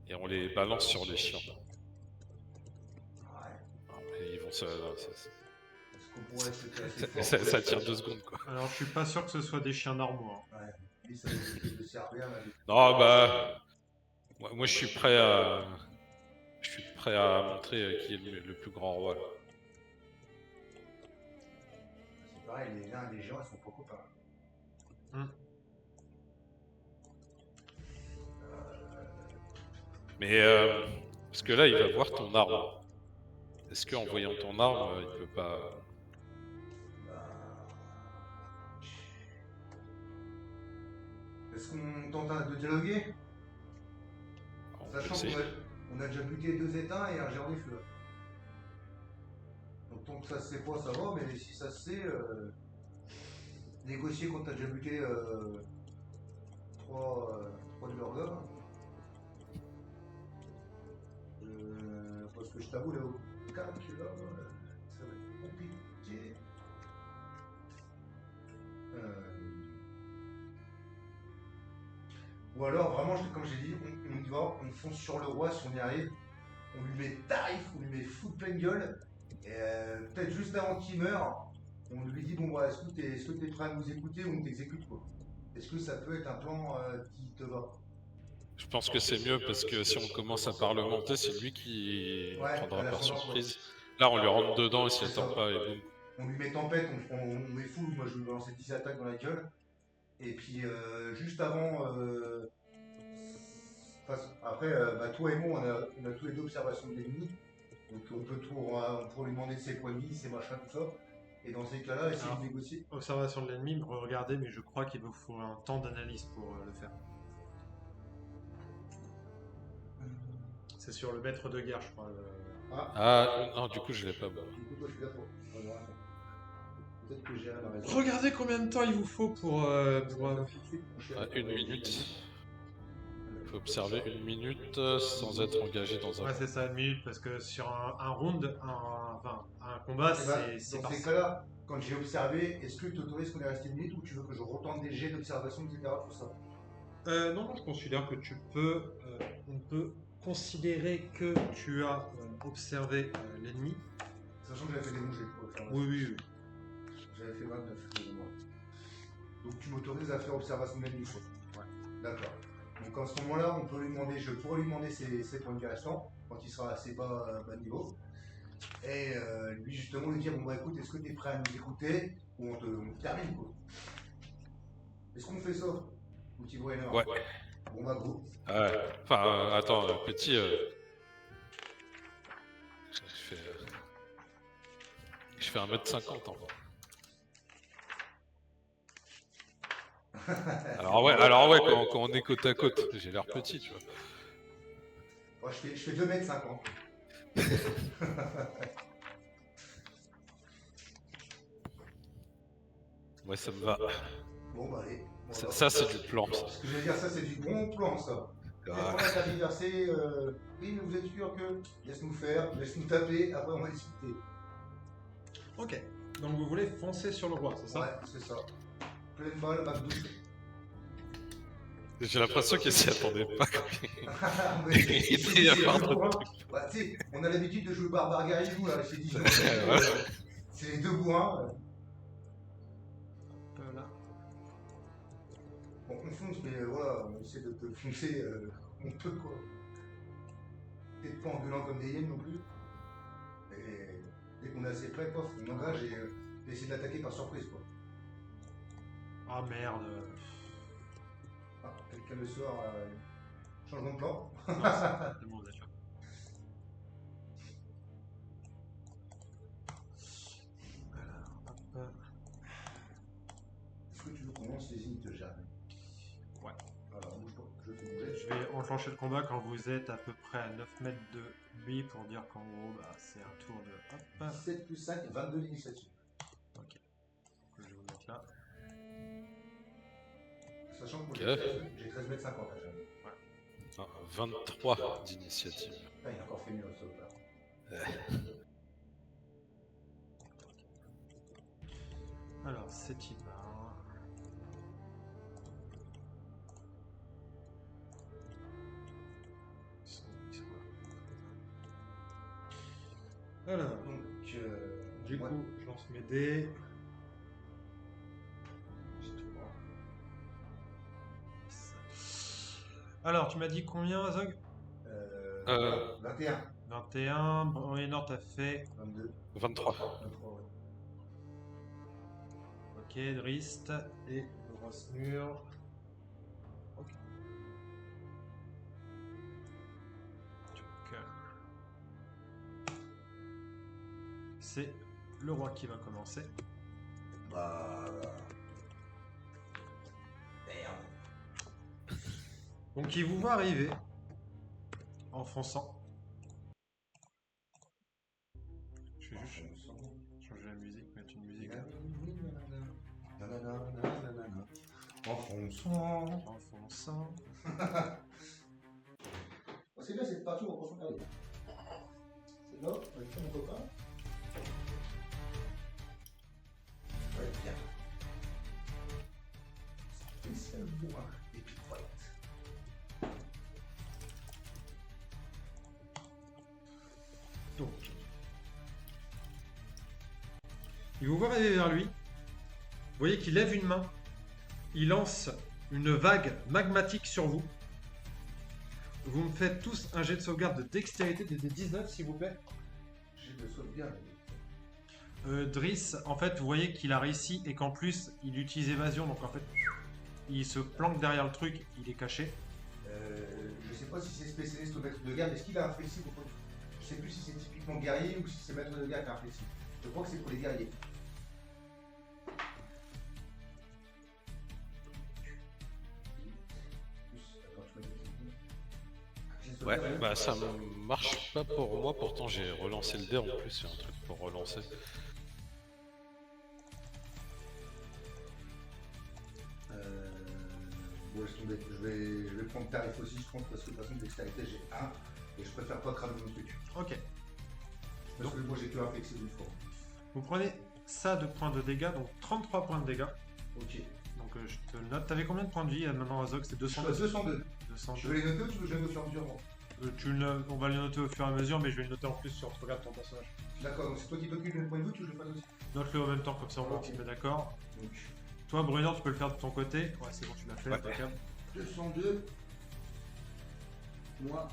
et on les balance sur les chiens. ouais. Et ils vont se. Est-ce qu'on pourrait se casser fort Ça tire 2 secondes, quoi. Alors, je suis pas sûr que ce soit des chiens normaux. Hein. Ouais. Lui, ça veut servir avec. Non, bah. Moi, je suis prêt à. Je suis prêt à montrer qui est le plus grand roi, là. C'est pareil, les nains et les géants, ils sont pas copains. Mais. Parce que là, il va voir ton arme. Est-ce qu'en voyant ton arme, il peut pas. Est-ce qu'on tente de dialoguer? On peut Sachant essayer. qu'on a déjà buté 2 éteints et un géant des feux. Donc tant que ça se sait pas, ça va, mais si ça se sait, négocier quand t'as déjà buté 3 de leurs gars. Parce que je t'avoue, là, au calme, là, ça va être compliqué. Ou alors, vraiment, comme j'ai dit, on y va, on fonce sur le roi si on y arrive. On lui met tarif, on lui met fou de pleine gueule. Et peut-être juste avant qu'il meure, on lui dit bon, bah, est-ce que t'es prêt à nous écouter ou on t'exécute, quoi? Est-ce que ça peut être un plan qui te va? Je pense que c'est mieux parce que si on commence à parlementer, c'est lui qui prendra par surprise. Là, on lui rentre dedans et s'y attend pas. Et boum. On lui met tempête, on met fou. Moi, je lui balancer 10 attaques dans la gueule. Et puis, juste avant Après, toi et moi, on a tous les deux observations de l'ennemi. Donc on peut lui demander ses points de vie, ses machins, tout ça. Et dans ces cas-là, essayer Alors, de négocier. Observation de l'ennemi, regardez, mais je crois qu'il vous faut un temps d'analyse pour le faire. C'est sur le maître de guerre, je crois. Ah, non, du coup, je l'ai pas. Bon. Du coup, toi, je suis là pour. Peut-être que j'ai la raison. Regardez combien de temps il vous faut pour. Une minute. Il faut observer une minute sans être engagé dans un. Ouais, c'est ça, une minute, parce que sur un round, un combat, Eh ben, c'est dans ces cas-là, quand j'ai observé, est-ce que tu autorises qu'on est resté une minute ou tu veux que je retente des jets d'observation, etc. Tout ça. Non, je considère que on peut considérer que tu as observé l'ennemi. Sachant que j'avais fait des bons jets pour observation. Oui. J'avais fait 29, excusez-moi. Donc tu m'autorises à faire observation de l'ennemi, quoi. Ouais. D'accord. Donc en ce moment-là, je pourrais lui demander ses points de vie restants, quand il sera assez bas niveau. Et lui justement lui dire, bon bah écoute, est-ce que tu es prêt à nous écouter ou on termine quoi. Est-ce qu'on fait ça? Ou tu vois énorme? Ouais. Bon bah go. Ouais. Enfin, attends, petit. Je fais 1m50 en fait. Alors ouais, quand on est côte à côte, j'ai l'air petit, tu vois. Moi, je fais 2m50. Ouais, ça me va. Bon bah allez. Ça c'est du plan. Ça. Ce que je veux dire, ça c'est du bon plan ça. Ouais. On a tergiversé, oui mais vous êtes sûr que... Laisse-nous faire, laisse-nous taper, après on va discuter. Ok. Donc vous voulez foncer sur le roi, c'est ça? Ouais, c'est ça. Pleine balle, bac douche. J'ai l'impression qu'il s'y attendait pas. Mais, Il y a pas de truc. bah, tu sais, on a l'habitude de jouer barbare guerrier-vous là, chez Dijon. Ouais. C'est les deux bourrins. Là. Bon, on fonce, mais voilà, on essaie de foncer, on peut quoi. Peut-être pas en gueulant comme des hyènes non plus. Et dès qu'on est assez près, pof, on engage et on essaie d'attaquer par surprise quoi. Ah merde. Ah, quelqu'un le soir, changement de plan. C'est bon déjà. Alors, hop. Est-ce que tu veux qu'on lance les unités de jardin? Ouais. Alors, bouge pas, je fais mon jet. Je vais enclencher le combat quand vous êtes à peu près à 9 mètres de lui pour dire qu'en gros, c'est un tour de. Hop. 7 plus 5, 22 d'initiative. Ok. Je vais vous mettre là. Sachant que moi, Ok. j'ai 13 mètres 50 à jamais. Ah, 23 d'initiative. Ah, il a encore fait mieux ça là. Alors, c'est y va. Alors, Donc, du ouais. coup, je lance mes dés. J'ai 3. Alors, tu m'as dit combien, Zog? 21. 21. Bruenor, t'as fait. 22. 23. 23, ouais. Ok, Drist et Rosmur. Ok. Donc, c'est le roi qui va commencer. Bah. Merde. Donc, il vous voit arriver en fonçant. Je vais juste changer la musique, mettre une musique. En fonçant. En fonçant. C'est bien cette partie où on ressent regarder. C'est là, avec ça mon copain. Ouais, bien. Spécial bourrin et puis white. Donc, il vous voit arriver vers lui. Vous voyez qu'il lève une main. Il lance une vague magmatique sur vous. Vous me faites tous un jet de sauvegarde de dextérité des 19, s'il vous plaît. J'ai de sauvegarde. Driss, en fait, vous voyez qu'il a réussi et qu'en plus, il utilise évasion. Donc, en fait, il se planque derrière le truc. Il est caché. Je sais pas pas si c'est spécialiste ou maître de guerre, mais est-ce qu'il a un flexible ou pas? Je sais plus si c'est typiquement guerrier ou si c'est maître de guerre qui a un flexible. Je crois que c'est pour les guerriers. Ouais, bah ça marche pas pour moi, pourtant j'ai relancé le dé en plus, c'est un truc pour relancer. Bon, laisse tomber. Je vais prendre tarif aussi, je pense, parce que de toute façon, dextérité, j'ai 1 et je préfère pas cramer mon truc. Ok. Parce que moi, j'ai que un flexible une fois. Vous prenez ça de points de dégâts, donc 33 points de dégâts. Ok. Donc je te le note. T'avais combien de points de vie maintenant, Azog? C'est 202. 202. 202. Je vais les noter ou tu veux que je les note au fur et à mesure, moi? On va les noter au fur et à mesure, mais je vais les noter en plus sur regarde ton personnage. D'accord, donc c'est toi qui t'occupes de mes points de vue, tu veux que je le fasse aussi? Note-le en même temps, comme ça on va Ok. se mettre d'accord. Donc, Toi, Brunner, tu peux le faire de ton côté. Ouais, c'est bon, tu l'as fait. Ouais. Impeccable. 202 moins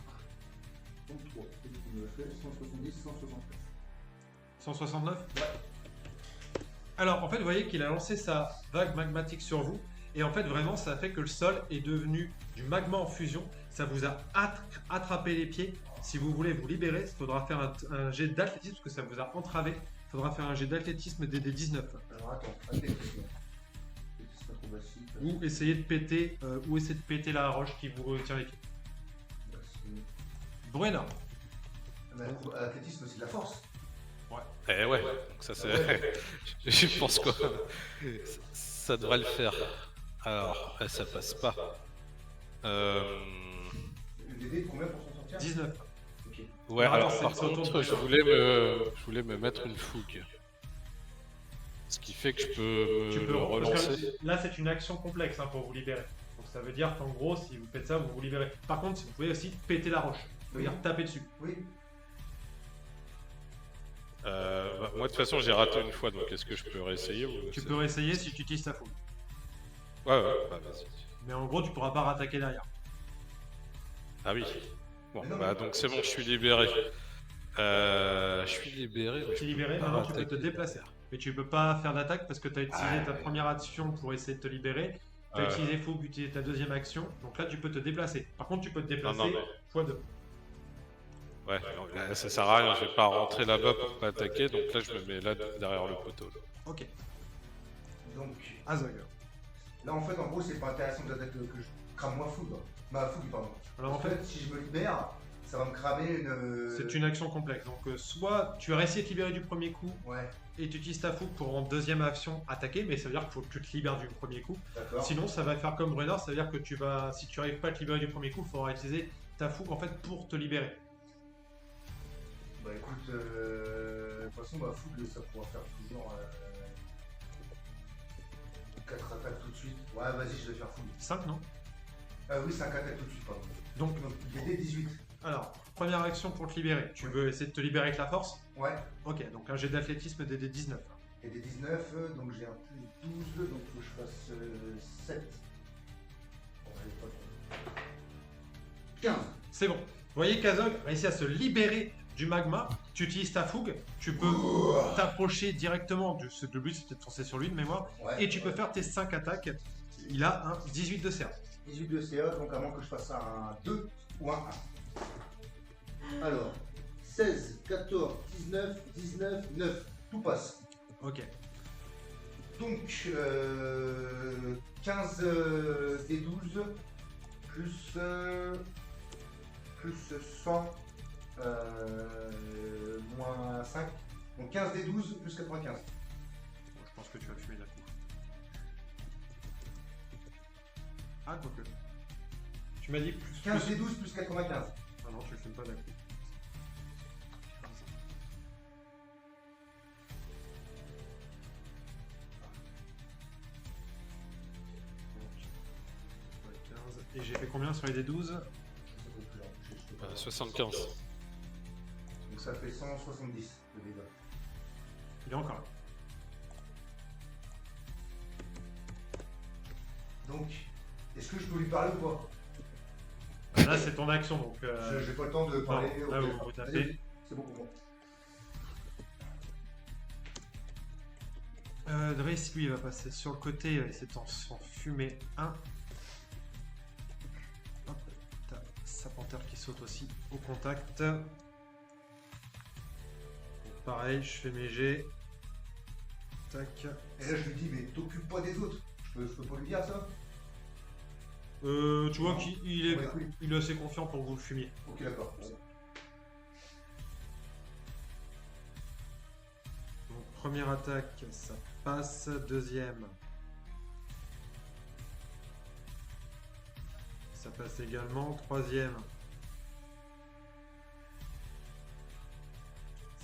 33. Et du coup, on me fait 170, 173. 169. Ouais. Alors, en fait, vous voyez qu'il a lancé sa vague magmatique sur vous. Et en fait, vraiment, ça a fait que le sol est devenu du magma en fusion. Ça vous a attrapé les pieds. Si vous voulez vous libérer, il faudra faire un jet d'athlétisme parce que ça vous a entravé. Il faudra faire un jet d'athlétisme des 19. Alors attends, athlétisme. Athlétisme acrobatique. Ou essayer de péter la roche qui vous retient les pieds. Brunner. Athlétisme, c'est de la force. Eh ouais, donc ça c'est... je pense que ça devrait le faire. Alors, ça passe pas. Le DD de combien pour s'en sortir? 19. Ok. Ouais, Non, alors c'est- par c'est autour contre, de- je voulais me mettre une fougue. Ce qui fait que je peux Tu me peux le parce que relancer. là, c'est une action complexe pour vous libérer. Donc ça veut dire qu'en gros, si vous faites ça, vous vous libérez. Par contre, vous pouvez aussi péter la roche. Ça veut dire taper dessus. Oui. Bah, moi de toute façon j'ai raté une fois, donc est-ce que je peux réessayer ou... Tu peux réessayer si tu utilises ta fougue. Ouais, bah vas-y. Mais en gros, tu pourras pas rattaquer derrière. Ah oui. Bon, Mais non, bah mais- donc c'est bon, je suis libéré. Je suis libéré. mais Tu es je libéré, peux pas maintenant tu peux te rattaquer. déplacer. Mais tu peux pas faire d'attaque parce que tu as utilisé ta première action pour essayer de te libérer. Tu as utilisé fougue, utilisé ta deuxième action. Donc là, tu peux te déplacer. Par contre, tu peux te déplacer Non, mais- x2. Ouais, non, là, ça sert à rien, je vais pas rentrer là-bas pour pas attaquer, donc là je me mets là derrière le poteau. Là. Ok. Donc, Azog. là en fait, en gros, c'est pas intéressant que je crame ma fougue. Ma fougue, pardon. Alors en En fait, fait, si je me libère, ça va me cramer une. c'est une action complexe. Donc soit tu as réussi à te libérer du premier coup Ouais, et tu utilises ta fougue pour en deuxième action attaquer, mais ça veut dire qu'il faut que tu te libères du premier coup. d'accord. Sinon, ça va faire comme Brunner, ça veut dire que si tu n'arrives pas à te libérer du premier coup, il faudra utiliser ta fougue en fait pour te libérer. Bah écoute, de toute façon, ma fougue, ça pourra faire toujours 4 attaques tout de suite. Ouais, vas-y, je vais faire fougue. 5 non? Ah oui, 5 attaques tout de suite, pardon. Donc, Donc, DD 18. alors, première action pour te libérer. Tu veux essayer de te libérer avec la force? Ouais, Ok, donc un jet d'athlétisme des 19. et des 19, donc j'ai un plus 12, donc faut que je fasse 7. Bon, allez, pas trop. 15. C'est bon. Vous voyez qu'Azog réussit à se libérer du magma. Tu utilises ta fougue, tu peux t'approcher directement. Le but c'est de foncer sur lui de mémoire. Ouais. Et tu peux faire tes 5 attaques. Il a un 18 de CA. 18 de CA, donc à moins que je fasse un 2 ou un 1. Alors, 16, 14, 19, 19, 9. Tout passe. Ok. Donc, 15 des 12 plus 100 moins 5. Donc 15 des 12 plus 95. Bon, je pense que tu vas fumer d'un coup. Ah, quoique. Tu m'as dit plus. 15 des 12 plus 95. Ah non, tu le fumes pas d'un coup. Donc, 15. Et j'ai fait combien sur les D12? 75. Donc ça fait 170 de dégâts. Il est encore là. Donc, est-ce que je peux lui parler ou pas? Là, c'est ton action, donc. J'ai pas le temps de parler. non, là, ok. vous tapez. Allez, c'est bon pour moi. Driss, lui, il va passer sur le côté, il va essayer de s'en fumer un. Hop, t'as sa panthère qui saute aussi au contact. Donc, pareil, je fais mes jets. Tac. Et là, je lui dis, mais t'occupes pas des autres. Je peux pas lui dire ça? Tu vois Non. qu'il est, Ouais, cool. il est assez confiant pour que vous le fumiez. Ok, d'accord. Bon. Donc, première attaque, ça passe. Deuxième. Ça passe également. Troisième.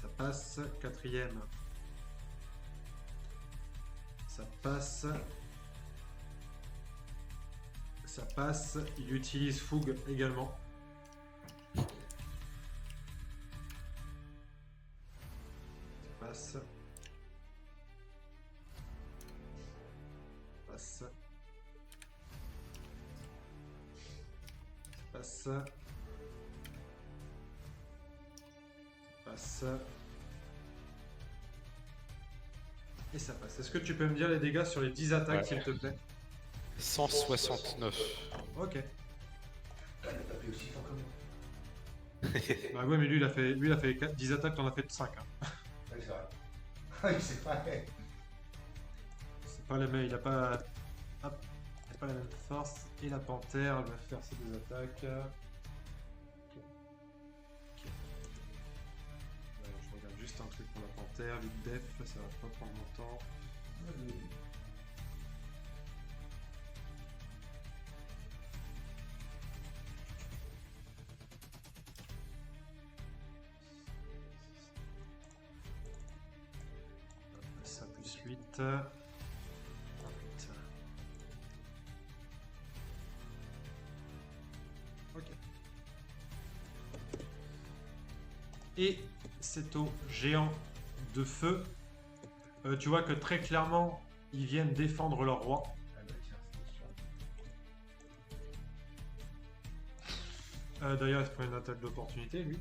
Ça passe. Quatrième. Ça passe. Ça passe. Il utilise fougue également. Ça passe. Passe. Passe. Passe. Et ça passe. Est-ce que tu peux me dire les dégâts sur les 10 attaques, Ouais. s'il te plaît? 169. Ok. Ah, il a tapé aussi fort que moi. Bah ouais, mais lui, il a fait 10 attaques, t'en as fait 5. Hein. Ouais, c'est vrai. Oui, c'est vrai. C'est pas les mêmes, il a pas... Hop. Il a pas la même force. Et la panthère, elle va faire ses 2 attaques. Ok. Ok. Ouais, je regarde juste un truc pour la panthère. Vite def, ça va pas prendre longtemps. Ça plus 8. Ok. Et c'est au géant de feu. Tu vois que très clairement, ils viennent défendre leur roi. Ah bah tiens, c'est sûr. D'ailleurs, il se prend une attaque d'opportunité, lui.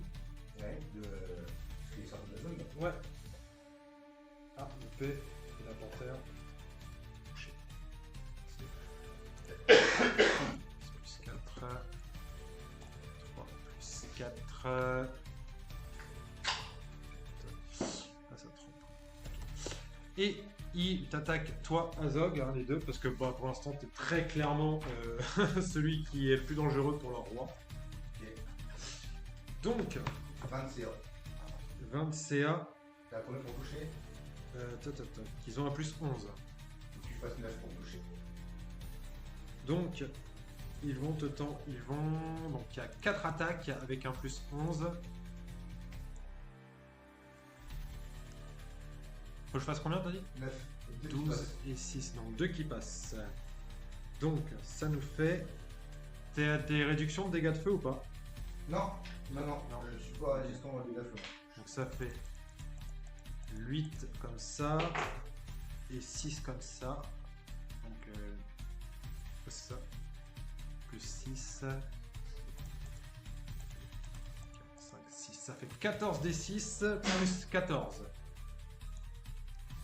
Ouais, parce qu'il est sorti de la zone. là. Ouais. Ah, le P, et la panthère. Touché. Plus 4. 3 plus 4. Ah, ça trompe. Et il t'attaque, toi, Azog, hein, les deux, parce que bah, pour l'instant, tu es très clairement celui qui est le plus dangereux pour leur roi. Ok. Donc, 20 CA. 20 CA, T'as combien pour toucher? ils ont un plus 11. Faut que tu fasses 9 pour toucher. Donc, ils vont te tendre. Ils vont. Donc, il y a 4 attaques avec un plus 11. Faut que je fasse combien, t'as dit? 9. 12 et 6. Donc, 2 qui passent. Donc, ça nous fait. T'as des réductions de dégâts de feu ou pas? Non, non, non, Non. je suis pas résistant à des gaffe. Donc, ça fait 8 comme ça. Et 6 comme ça. Donc, c'est ça. Plus 6. 4, 5, 6. Ça fait 14 des 6 plus 14.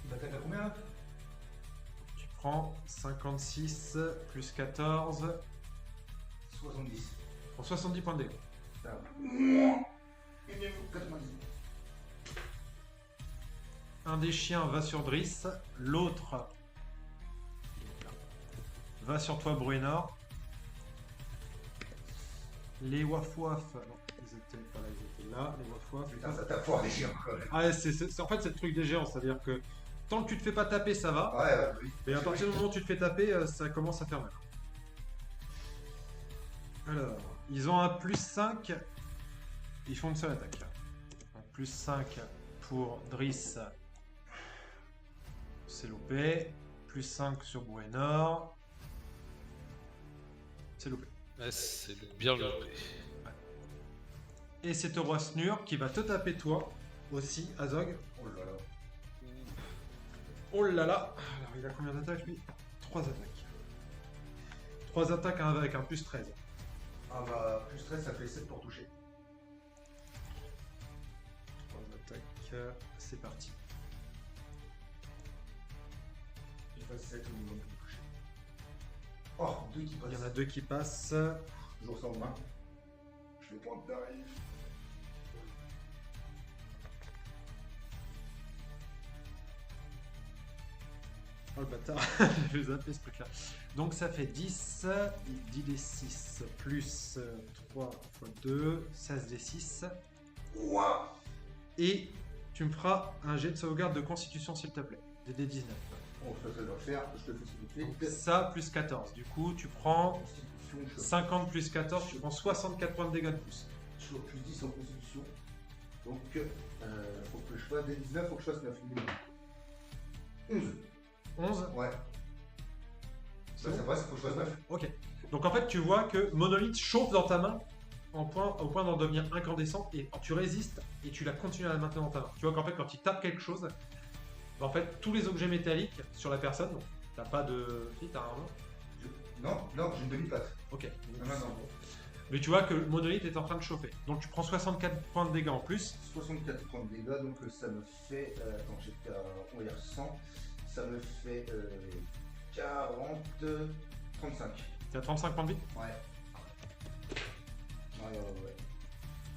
T'attaques à combien là? Tu prends 56 plus 14 70. pour 70 points de dégâts. Ça va. 90. Un des chiens va sur Driss, l'autre va sur toi, Bruenor. Les Waf-Waf, non, ils étaient pas là, ils étaient là, les Waf-Waf. Putain, ça tape fort les chiens quand même. Ah, en fait, c'est le truc des géants, c'est-à-dire que tant que tu te fais pas taper, ça va, Ouais, oui. mais à partir du moment où tu te fais taper, ça commence à faire mal. Alors, ils ont un plus 5, ils font une seule attaque. Donc, plus 5 pour Driss, c'est loupé. Plus 5 sur Bruenor, c'est loupé. Ouais, c'est bien le. Et c'est au roi Snur qui va te taper toi aussi, Azog. Oh là là. Oh là là. Alors il a combien d'attaques lui? 3 attaques. 3 attaques avec un plus 13. Ah bah, plus 13, ça fait 7 pour toucher. 3 attaques, c'est parti. Je fasse 7 au minimum pour toucher. Oh, 2 qui Il y en a passent. 2 qui passent. Toujours sans main. le point d'arrive. Oh le bâtard, je vais zapper ce truc là. Donc ça fait 10, 10 des 6 plus 3 x 2, 16 des 6. Ouah. Et tu me feras un jet de sauvegarde de constitution s'il te plaît. Des 19. Bon, ça doit le faire, je te fais ça tout de Donc suite. ça plus 14. Du coup tu prends Constitution, je suis 50 plus 14, tu prends 64 points de dégâts de plus. toujours plus 10 en constitution. Donc, faut que je fasse des 19, faut que je fasse 9. 11. 11. Ouais. C'est Ça bon passe, faut que je fasse 9. Ok. Donc en fait tu vois que Monolith chauffe dans ta main au point d'en devenir incandescent et tu résistes et tu la continues à la maintenir dans ta main. Tu vois qu'en fait quand il tape quelque chose, bah, en fait tous les objets métalliques sur la personne, donc t'as pas de... Si t'as un armure. Non, j'ai une demi-plate. Ok. Non. Mais tu vois que le Monolith est en train de chauffer. Donc tu prends 64 points de dégâts en plus. 64 points de dégâts, donc ça me fait. Attends, j'étais à. On va dire 100. Ça me fait 40. 35. T'es à 35 points de vie. Ouais. Ouais.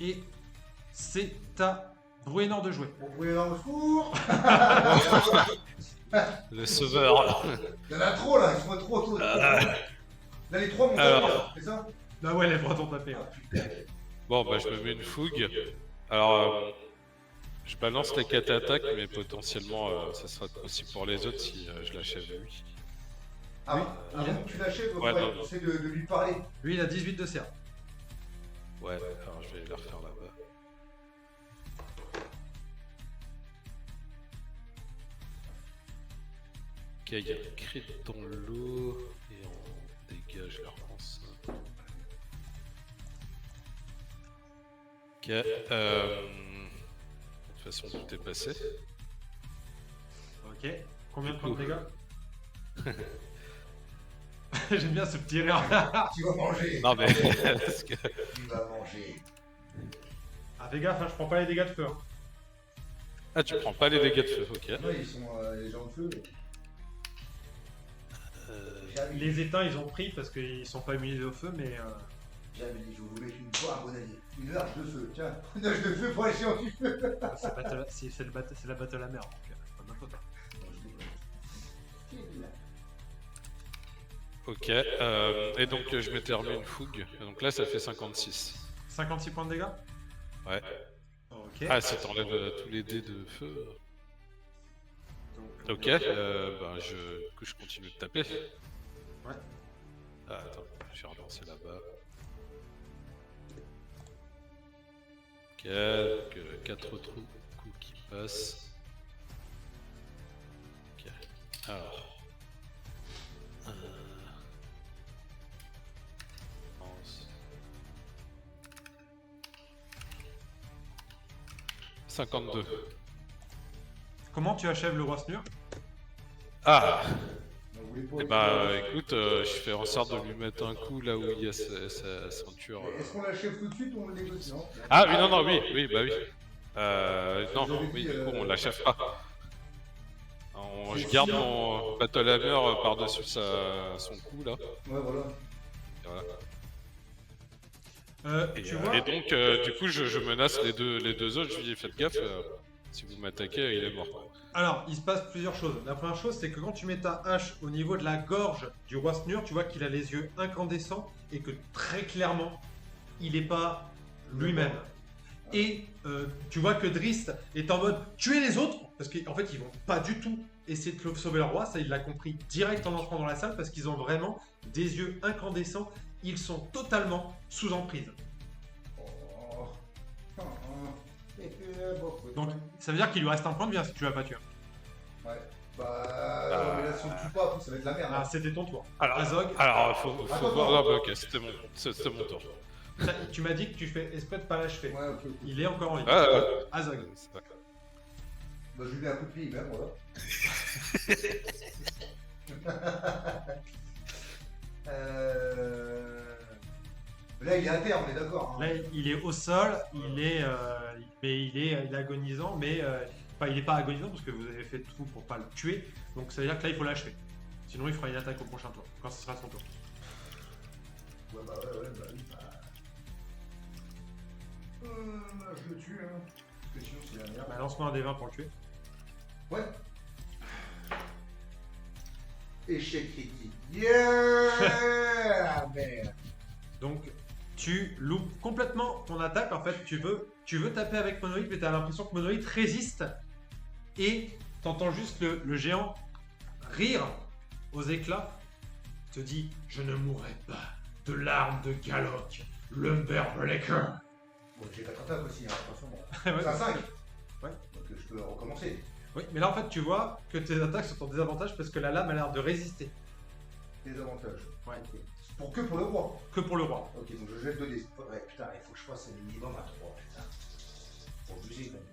Et c'est à Bruenor de jouer. Bon, vous pouvez aller au secours. Le sauveur. Il y en a trop là, ils sont trop autour. Là, les 3 m'ont Alors. tapé, c'est ça? Bah ouais, les bras t'ont tapé. Ah, Ouais. putain. Bon, bah je me mets une fougue. Alors, je balance les 4 attaques, mais potentiellement, ça sera aussi pour les autres si je l'achève lui. Avant que tu l'achèves, Ouais, ouais, non. essaie de lui parler. Lui il a 18 de CA. Ouais, alors je vais la refaire là-bas. Ok, il y a le crit dans l'eau et on dégage la relance. Ok, de toute façon tout est passé. Ok. Combien de points de dégâts? J'aime bien ce petit rire. Tu vas manger. Non mais, parce que... Tu vas manger. Ah fais gaffe, hein, je prends pas les dégâts de feu. Hein. Ah, tu prends pas les dégâts de feu, ok. Non, ils sont les gens de feu. Mais... J'avais Les éteints ils ont pris parce qu'ils sont pas immunisés au feu, mais... j'avais dit, je vous mets une fois un bon allié. Une hache de feu, tiens. Une hache de feu pour les géants du feu. c'est la battle à mer, donc pas de ma faute. Non, je déconne. Ok, et donc je m'étais remis une fougue, donc là ça fait 56. 56 points de dégâts? Ouais. Ok. Ah, si t'enlèves tous les dés de feu. Donc, Ok, bah du coup je continue de taper. Ouais. Ah, attends, je vais relancer là-bas. Ok, donc 4 autres coups qui passent. Ok, alors. 52. Comment tu achèves le roi Snur? Ah! On voulait pas Et être- bah écoute, je fais en sorte de lui mettre un coup là où il y a sa ceinture. Est-ce qu'on l'achève tout de suite ou on le négocie? Non. Ah oui, non, bah oui. Non, Vous avez oui, dit, du coup on l'achève pas. Je garde mon Battle Hammer par-dessus son cou là. Ouais, voilà. Et voilà. Tu vois, Et donc, du coup, je menace les deux autres, je lui dis faites gaffe, si vous m'attaquez, il est mort. alors il se passe plusieurs choses. La première chose, c'est que quand tu mets ta hache au niveau de la gorge du roi Snur, tu vois qu'il a les yeux incandescents et que très clairement, il n'est pas lui-même. Et tu vois que Driss est en mode tuer les autres, parce qu'en fait, ils vont pas du tout essayer de sauver leur roi. Ça, il l'a compris direct en entrant dans la salle, parce qu'ils ont vraiment des yeux incandescents. Ils sont totalement sous emprise. Oh. Donc, ça veut dire qu'il lui reste un point de vie hein, si tu l'as pas tué. Ouais. Bah, mais là, si on le tue pas, après, ça va être la merde. Ah, c'était ton tour. Alors, Azog, faut Attends, voir. attends. Non, bah, ok, c'était mon tour. tu m'as dit que tu fais espèce de pas l'achever. Ouais, ok. Il est encore en ligne. Ah, Azog. Bah, je lui mets un coup de pied, il meurt, voilà. Là, il est à terre, on est d'accord. Hein. Là, il est au sol, il est agonisant, mais enfin, il est pas agonisant parce que vous avez fait tout pour pas le tuer. Donc ça veut dire que là, il faut l'achever. Sinon, il fera une attaque au prochain tour, quand ce sera son tour. Ouais, bah oui, bah. je le tue, hein. Parce que sinon c'est la merde. Bah, lance-moi un des 20 pour le tuer. Ouais. Échec critique. Yeah. Merde. Donc, tu loupes complètement ton attaque. En fait, tu veux taper avec Monoïde, mais tu as l'impression que Monoïde résiste. Et t'entends juste le géant rire aux éclats. Te dit, je ne mourrai pas de l'arme de Galok, l'Umberbreaker. Bon, j'ai 4 attaques aussi, hein, attention. Ouais. C'est un 5. Ouais. Donc je peux recommencer. Oui, mais là en fait tu vois que tes attaques sont en désavantage parce que la lame a l'air de résister. Des avantages. Ouais. Ok. Pour le roi. Que pour le roi. Ok, donc je jette 2 dés. Ouais, putain, il faut que je fasse un minimum à 3. Putain. Pour abuser quand même.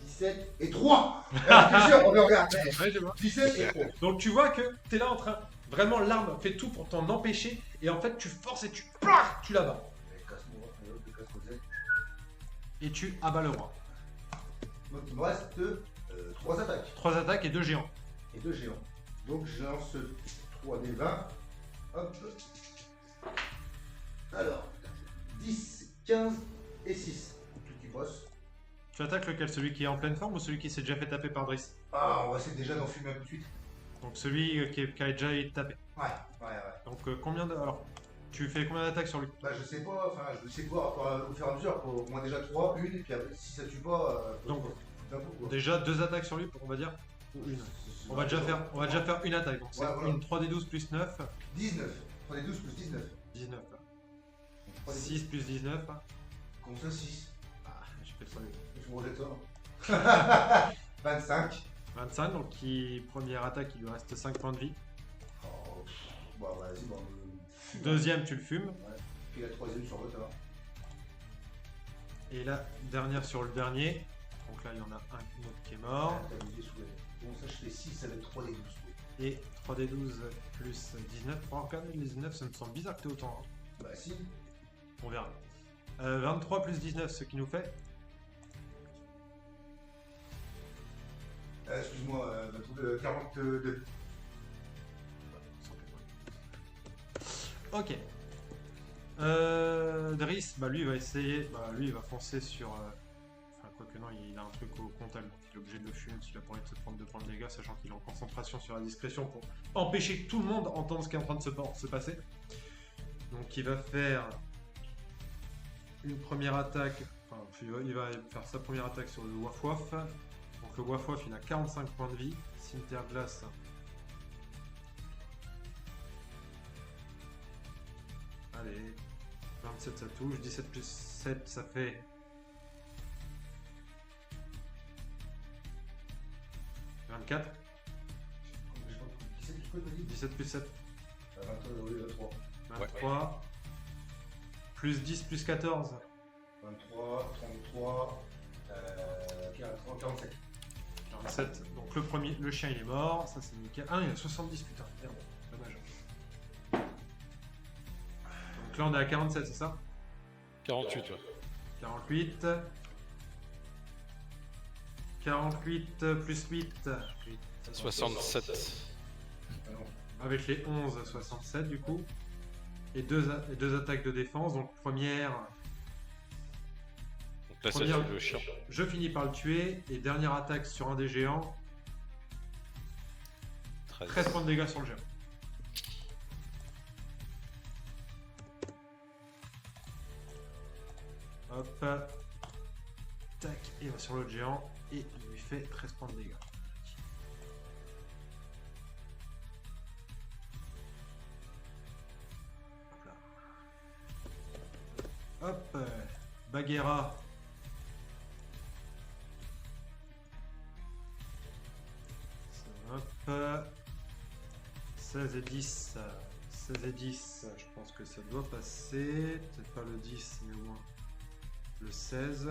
17 et 3. On me regarde. Ouais, je vois. 17 et 3. Donc tu vois que t'es là en train. Vraiment l'arme fait tout pour t'en empêcher et en fait tu forces et tu l'abats. Casse-moi, casse-moi. Et tu abats le roi. Donc il me reste 3 attaques 3 attaques et 2 géants. et 2 géants. Donc je lance 3 des 20. Hop. Alors, 10, 15 et 6. Tout qui bosse. Tu attaques lequel? Celui qui est en pleine forme ou celui qui s'est déjà fait taper par Driss? Ah, on va essayer déjà d'en fumer un tout de suite. Donc celui qui a déjà été tapé. Ouais. Donc combien de... Alors, tu fais combien d'attaques sur lui? Bah je sais pas, enfin je sais pas, au fur et à mesure, quoi. Au moins déjà 3, une, et puis après, si ça tue pas, Donc, d'un coup, quoi. déjà 2 attaques sur lui, on va dire. Ou une. On va déjà faire une attaque. Donc c'est Ouais, voilà. une 3d12 plus 9. 19. Prenez 12 plus 19. 19. Donc, 3 6 plus 19. Comme ça, 6. Ah, j'ai fait 3 Je me rejette ça. 25. 25, donc première attaque, il lui reste 5 points de vie. Oh, bon, vas-y, bon. Deuxième, tu le fumes. Ouais. Puis la troisième sur l'autre, alors. Et la dernière sur le dernier. Donc là, il y en a un autre qui est mort. T'as mis des souhaits. Bon, ça, je fais 6 avec 3 des 12 souhaits. Et 3d12 plus 19. Pour regarder les 19, ça me semble bizarre que t'aies autant. Hein. Bah, si. On verra. 23 plus 19, ce qui nous fait. Excuse-moi, 42. Ok. Driss, bah lui il va essayer, lui il va foncer sur... Enfin quoique non, il a un truc au comptable, donc il est obligé de le fumer s'il a pas envie de se prendre 2 points de dégâts, sachant qu'il est en concentration sur la discrétion pour empêcher que tout le monde entende ce qui est en train de se passer. Donc il va faire une première attaque, enfin il va faire sa première attaque sur le Waf-Waf. Donc le Waf-Waf il a 45 points de vie, Cimetière Glace. Allez, 27 ça touche, 17 plus 7 ça fait... « 24 ». 17, tu peux te dire 17 plus 7, 23. 23. Plus 10 plus 14. 23, 33, 47. 47. Donc le premier, le chien il est mort, ça c'est nickel. Ah il y a 70 putain, merde, dommage. Donc là on est à 47 c'est ça? 48, ouais. 48. 48 plus 8. 67. Avec les 11, 67 du coup. Et deux attaques de défense. Donc première, Donc là, ça Première- fait le chien. je finis par le tuer. Et dernière attaque sur un des géants. 13 points de dégâts sur le géant. Hop. Tac. Et il va sur l'autre géant. Et il lui fait 13 points de dégâts. Hop là. Hop. Bagheera. Hop. 16 et 10. 16 et 10, je pense que ça doit passer. Peut-être pas le 10, mais au moins le 16.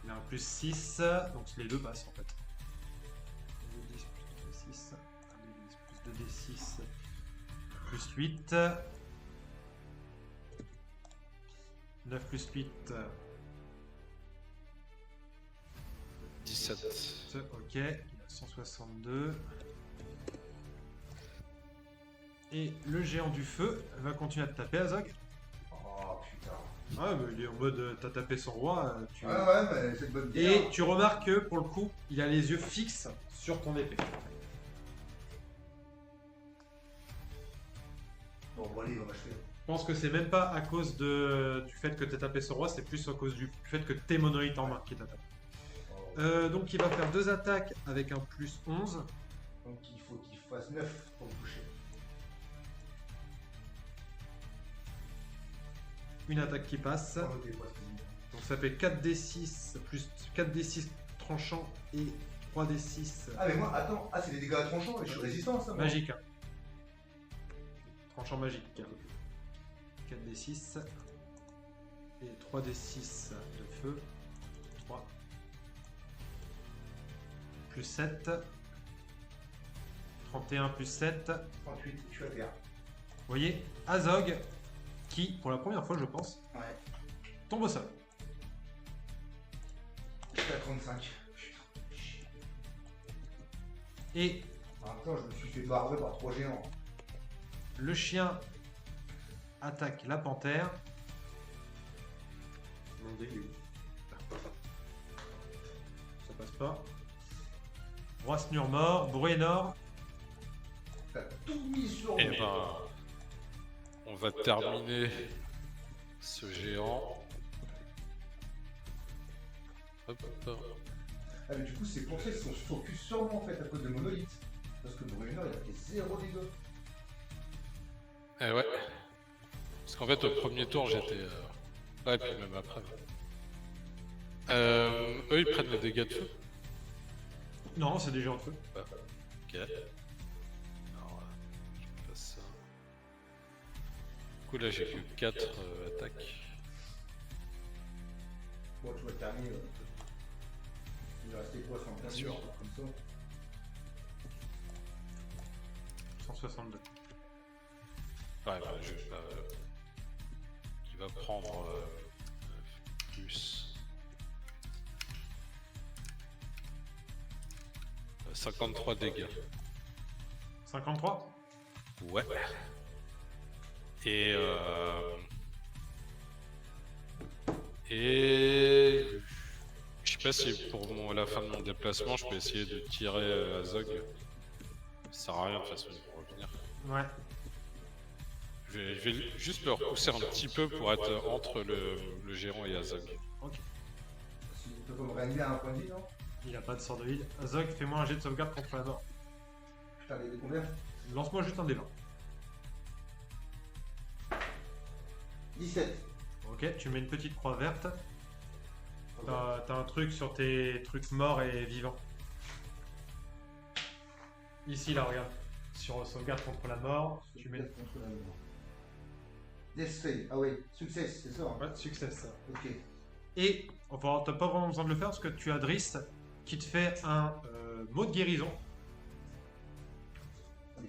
Il a un plus 6, donc les deux passent en fait. 2d10 plus 2d6. 1d10 plus 2d6 plus 8. 9 plus 8. 17. Ok, il a 162. Et le géant du feu va continuer à te taper, Azog. Oh putain. Ouais, mais il est en mode t'as tapé son roi. Ouais, mais c'est de bonne guerre. Et tu remarques que pour le coup, il a les yeux fixes sur ton épée. Bon, allez, on va achever. Je pense que c'est même pas à cause du fait que t'as tapé son roi, c'est plus à cause du fait que t'es monolithe en main qui t'attaque. Oh. Donc il va faire 2 attaques avec un plus 11. Donc il faut qu'il fasse 9 pour me toucher. Une attaque qui passe. Sans noter, quoi, excusez-moi. Donc ça fait 4d6 plus 4d6 tranchant et 3d6 Ah mais moi, attends, c'est des dégâts à tranchant et je suis résistant à ça. moi. magique. Tranchant magique. 4d6 et 3d6 de feu. 3 plus 7. 31 plus 7. 38, je suis à terre. Vous voyez, Azog, qui, pour la première fois, je pense, Ouais. tombe au sol. Je suis à 35. Et En même temps, je me suis fait barrer par 3 géants. le chien attaque la panthère. Mon début. Ça passe pas. Roisnur mort, Bruenor. T'as tout mis sur Et moi. ben, on va terminer ce géant. Hop, hop. Ah mais du coup, c'est pour ça qu'ils sont focus sur moi en fait à cause de Monolith. Parce que Bruno, il a fait 0 dégâts. Eh ouais. Parce qu'en fait, au premier tour, j'étais. Ouais, et puis même après. Eux, ils prennent les dégâts de feu. Non, c'est des géants de feu. Ok. Alors, je passe ça. Du coup, là, j'ai que 4 attaques. Bon, tu vas terminer. Il va rester quoi, 115 Sûr. comme ça. 162. Ouais, bah, qui va prendre plus 53 dégâts. 53. Ouais. Et je sais pas si pour la fin de mon déplacement, je peux essayer de tirer Azog. Ça sert à rien de toute façon pour revenir. Ouais. Je vais juste le repousser un petit peu pour être entre le géant et Azog. Si tu peux me réanimer à un point de vie, non? Il a pas de sort de heal. Azog, fais-moi un jet de sauvegarde contre la mort. Putain, il est combien? Lance-moi juste un des 20. 17. Ok, tu mets une petite croix verte. T'as un truc sur tes trucs morts et vivants. Ici, là, regarde. Sur sauvegarde contre la mort, tu mets. contre la mort. Death save. Ah ouais, succès, c'est ça. Hein. Ouais, succès ça. Ok. Et, enfin, t'as pas vraiment besoin de le faire parce que tu as Driss qui te fait un mot de guérison.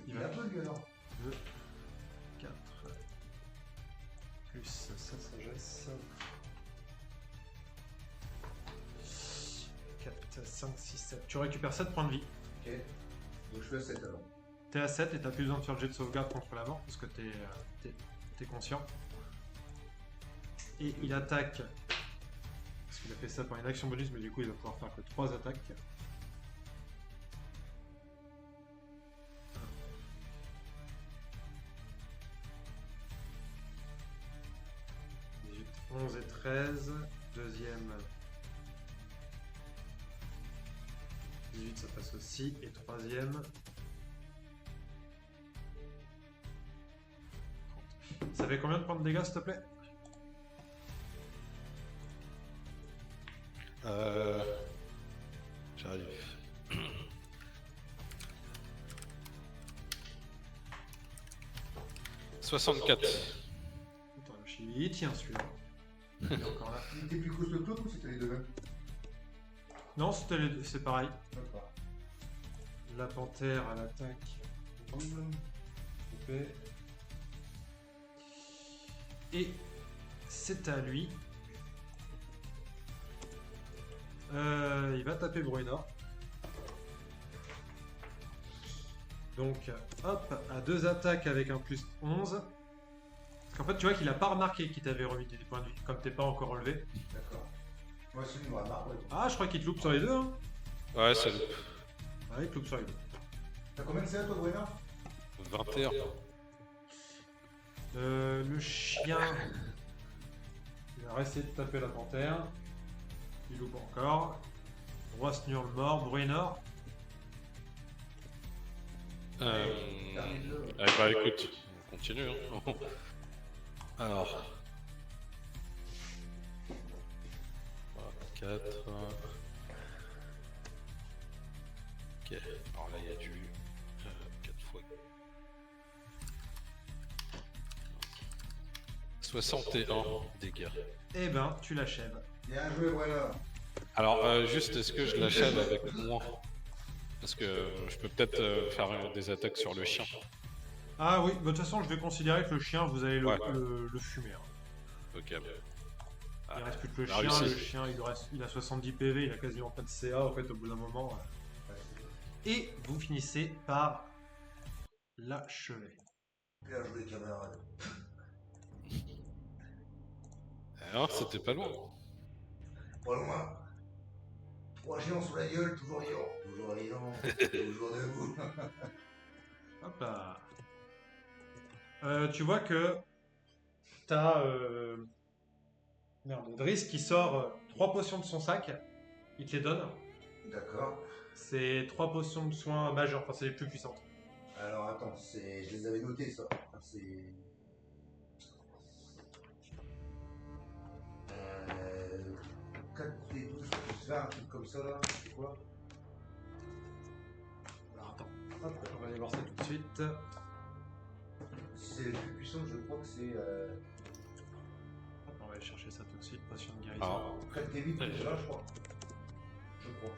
Il est un peu lui alors. 2, 4, plus sa sagesse. 4, 5, 6, 7. Tu récupères 7 points de vie. Ok. Donc je suis à 7 alors. T'es à 7 et t'as plus besoin de faire le jet de sauvegarde contre la mort parce que t'es conscient. Et il attaque. Parce qu'il a fait ça par une action bonus, mais du coup il va pouvoir faire que 3 attaques. 18, 11 et 13. Deuxième. 18 ça passe aussi. Et troisième. 30. Ça fait combien de points de dégâts s'il te plaît? J'arrive. « 64. Putain, il tient celui-là. Il est encore là. Il était plus costaud que l'autre ou c'était les deux mêmes? Non, c'est pareil. D'accord. La panthère à l'attaque. Coupé. Et c'est à lui. Il va taper Bruenor. Donc, hop, à 2 attaques avec un plus 11. Parce qu'en fait, tu vois qu'il a pas remarqué qu'il t'avait remis des points de vie, comme t'es pas encore relevé. D'accord. Moi, c'est une remarque, ouais. Ah, je crois qu'il te loupe sur les deux, hein. Ouais, ça loupe. Ouais, il te loupe sur les deux. T'as combien de CA, toi, Brenner? 21. Le chien... Il va rester de taper la panthère. Il loupe encore. Roi Snurle mort, Bruenor. Bah écoute, on continue. Hein. Alors. 4. Ok, alors là il y a du 4 fois. 61 dégâts. Eh ben, tu l'achèves. Bien joué, Brenner. Alors, juste, est-ce que je l'achève avec moi? Parce que je peux peut-être faire des attaques sur le chien. Ah oui, de toute façon, je vais considérer que le chien, vous allez Ouais. le fumer. Hein. Ok. Il reste plus que le Ah, chien. réussi. Le chien, il a 70 PV, il a quasiment pas de CA, en fait, au bout d'un moment. Et vous finissez par l'achever. Bien joué, camarade. Alors, c'était pas loin. Pas loin. 3 géants sous la gueule, toujours vivant. Toujours vivant, toujours debout. Hop là. Tu vois que t'as Driss qui sort 3 potions de son sac. Il te les donne. D'accord. C'est 3 potions de soins majeurs, enfin c'est les plus puissantes. Alors attends, je les avais notés ça. C'est. 4d12 plus 20, un truc comme ça là. C'est quoi? Alors attends, hop, on va aller voir ça tout de suite. C'est le plus puissant, je crois que c'est. Hop, on va aller chercher ça tout de suite, potion de guérison. Alors, 4d8 plus 20, je crois. Je crois.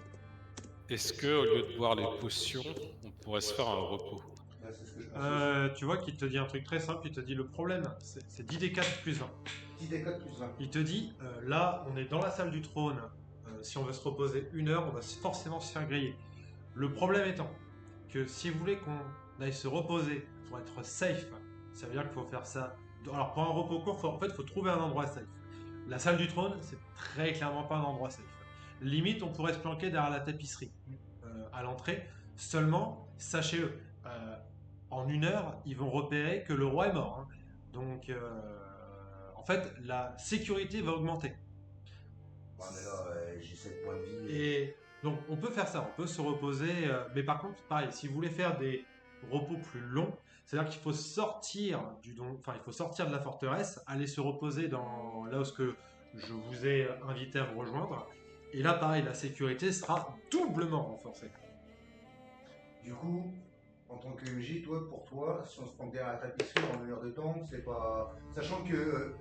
est-ce que au lieu de boire les potions, on pourrait se faire un repos? Là, c'est ce que je pense. Tu vois qu'il te dit un truc très simple, il te dit le problème, c'est 10d4 plus 20. 10d4 plus 20. Il te dit, là, on est dans la salle du trône, si on veut se reposer 1 heure, on va forcément se faire griller. Le problème étant que si vous voulez qu'on aille se reposer pour être safe, ça veut dire qu'il faut faire ça. Alors pour un repos court, en fait, il faut trouver un endroit safe. La salle du trône, c'est très clairement pas un endroit safe. Limite, on pourrait se planquer derrière la tapisserie à l'entrée. Seulement, sachez-le, en 1 heure, ils vont repérer que le roi est mort. Hein. Donc, en fait, la sécurité va augmenter. Ouais, mais là, j'ai 7 points de vie. Et donc, on peut faire ça, on peut se reposer. Mais par contre, pareil, si vous voulez faire des repos plus longs, c'est-à-dire qu'il faut sortir il faut sortir de la forteresse, aller se reposer dans là où je vous ai invité à vous rejoindre. Et là, pareil, la sécurité sera doublement renforcée. Du coup, en tant que MJ, pour toi, si on se prend derrière la tapisserie en 1 heure de temps, c'est pas. Sachant que.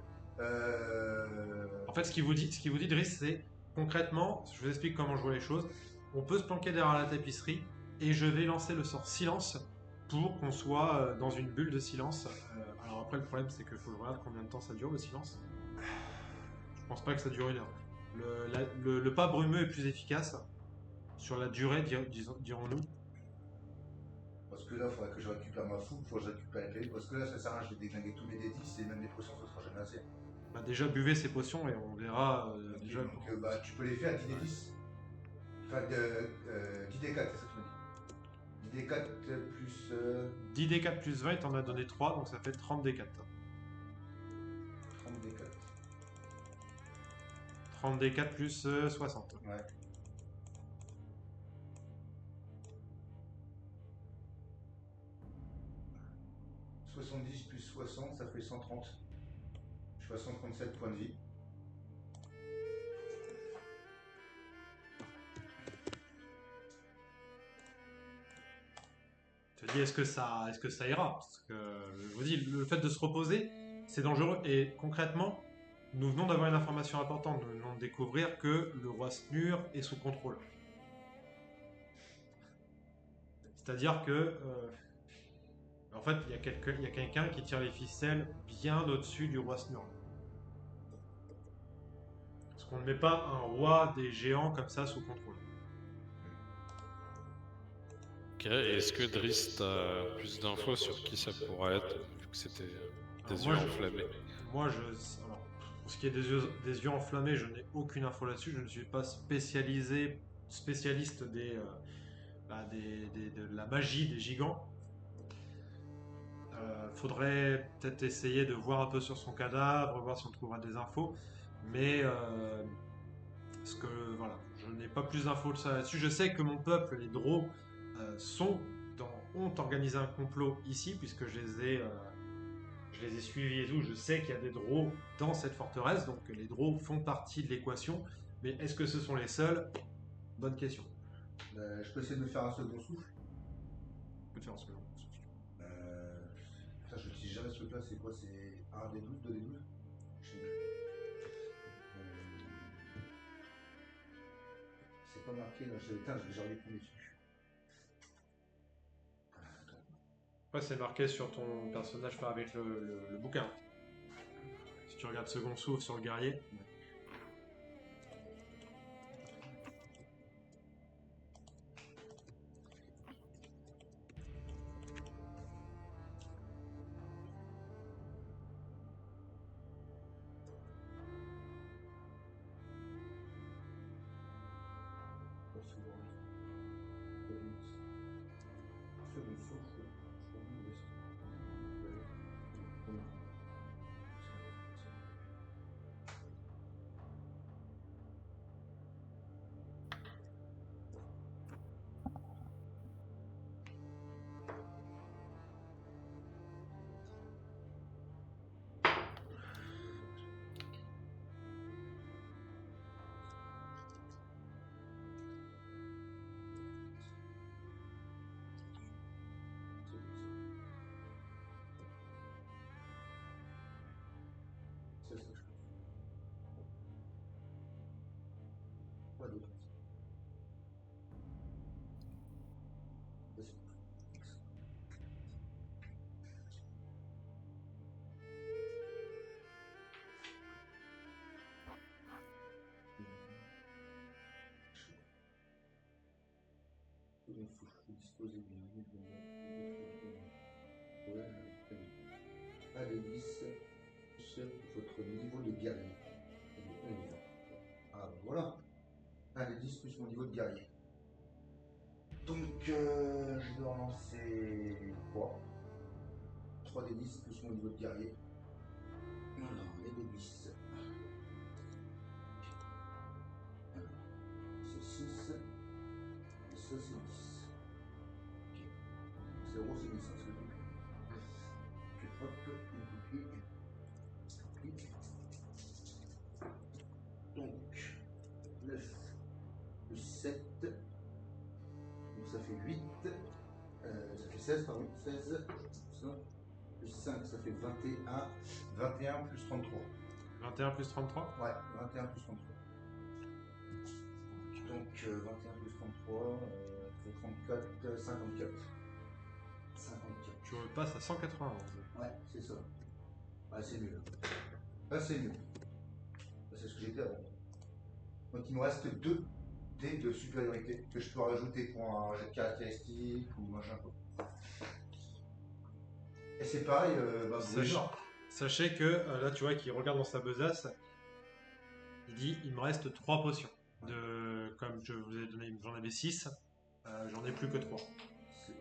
En fait, ce qu'il vous dit, Driss, c'est concrètement, je vous explique comment je vois les choses. On peut se planquer derrière la tapisserie et je vais lancer le sort silence pour qu'on soit dans une bulle de silence. Alors après, le problème, c'est qu'il faut que je regarde combien de temps ça dure le silence. Je pense pas que ça dure 1 heure. Le pas brumeux est plus efficace sur la durée, dirons-nous. Parce que là, il faudrait que je récupère ma fougue, il faut que je récupère la clé. Parce que là, ça sert à rien, je vais déglinguer tous mes D10 et même les potions, ça sera jamais assez. Bah, déjà, buvez ces potions et on verra Ok, déjà. donc, tu peux les faire 10d10. Enfin, 10d4, c'est ça que tu m'as dit. 10d4 plus. 10d4 plus 20, il t'en a donné 3, donc ça fait 30d4. 30d4. 30d4 plus 60. Ouais. « 70 plus 60, ça fait 130. Je suis à 137 points de vie. Je te dis, est-ce que ça ira? Parce que, je vous dis, le fait de se reposer, c'est dangereux. Et concrètement, nous venons d'avoir une information importante. Nous venons de découvrir que le roi Snur est sous contrôle. C'est-à-dire que, en fait, il y a quelqu'un qui tire les ficelles bien au-dessus du roi Snur. Parce qu'on ne met pas un roi des géants comme ça sous contrôle. Ok, et est-ce que Driss a plus d'infos sur qui ça pourrait être, vu que c'était des Alors, yeux enflammés? alors, pour ce qui est des yeux enflammés, je n'ai aucune info là-dessus. Je ne suis pas spécialiste de la magie des gigants. Faudrait peut-être essayer de voir un peu sur son cadavre, voir si on trouvera des infos. Mais voilà, je n'ai pas plus d'infos que ça là-dessus. Je sais que mon peuple, les Draux, ont organisé un complot ici, puisque je les ai suivis et tout. Je sais qu'il y a des Draux dans cette forteresse, donc les Draux font partie de l'équation. Mais est-ce que ce sont les seuls? Bonne question. Je peux essayer de me faire un second souffle. Je peux te faire un second. Ça, je n'utilise jamais ce truc-là. C'est quoi? C'est 1d12, 2d12? Je sais plus. C'est pas marqué. Là. J'ai envie de prendre dessus. Ouais, c'est marqué sur ton personnage, enfin, avec le bouquin. Si tu regardes second souffle sur le guerrier. Second souffle. C'est ça, je pense. Pas d'autre. Second souffle. Disposer d'une vie de allez 10 sur votre niveau de guerrier. Et de 11. Ah ben voilà. Allez 10 plus mon niveau de guerrier. Donc je dois en lancer 3. 3 des 10 plus mon niveau de guerrier. Alors, les des 10. Alors, c'est 6. Et ça, c'est 10. Ok. 0, c'est 10, hein, c'est le double. Ok, hop, une bouclier. Donc, 9 plus 7. Donc ça fait 8. Ça fait 16, pardon. 16. Plus 5, ça fait 21. 21 plus 33. 21 plus 33? Ouais, 21 plus 33. Donc 21 plus 33, ça fait 34, 54. 54. Tu passes à 191. Ouais, c'est ça. Ah, c'est mieux. Ah, c'est mieux. C'est ce que j'étais avant. Donc il me reste 2 dés de supériorité que je peux rajouter pour un jet de caractéristique ou machin quoi. Et c'est pareil, Sachez que là, tu vois qu'il regarde dans sa besace. Il dit il me reste 3 potions. Comme je vous ai donné, j'en avais 6. J'en ai plus que 3.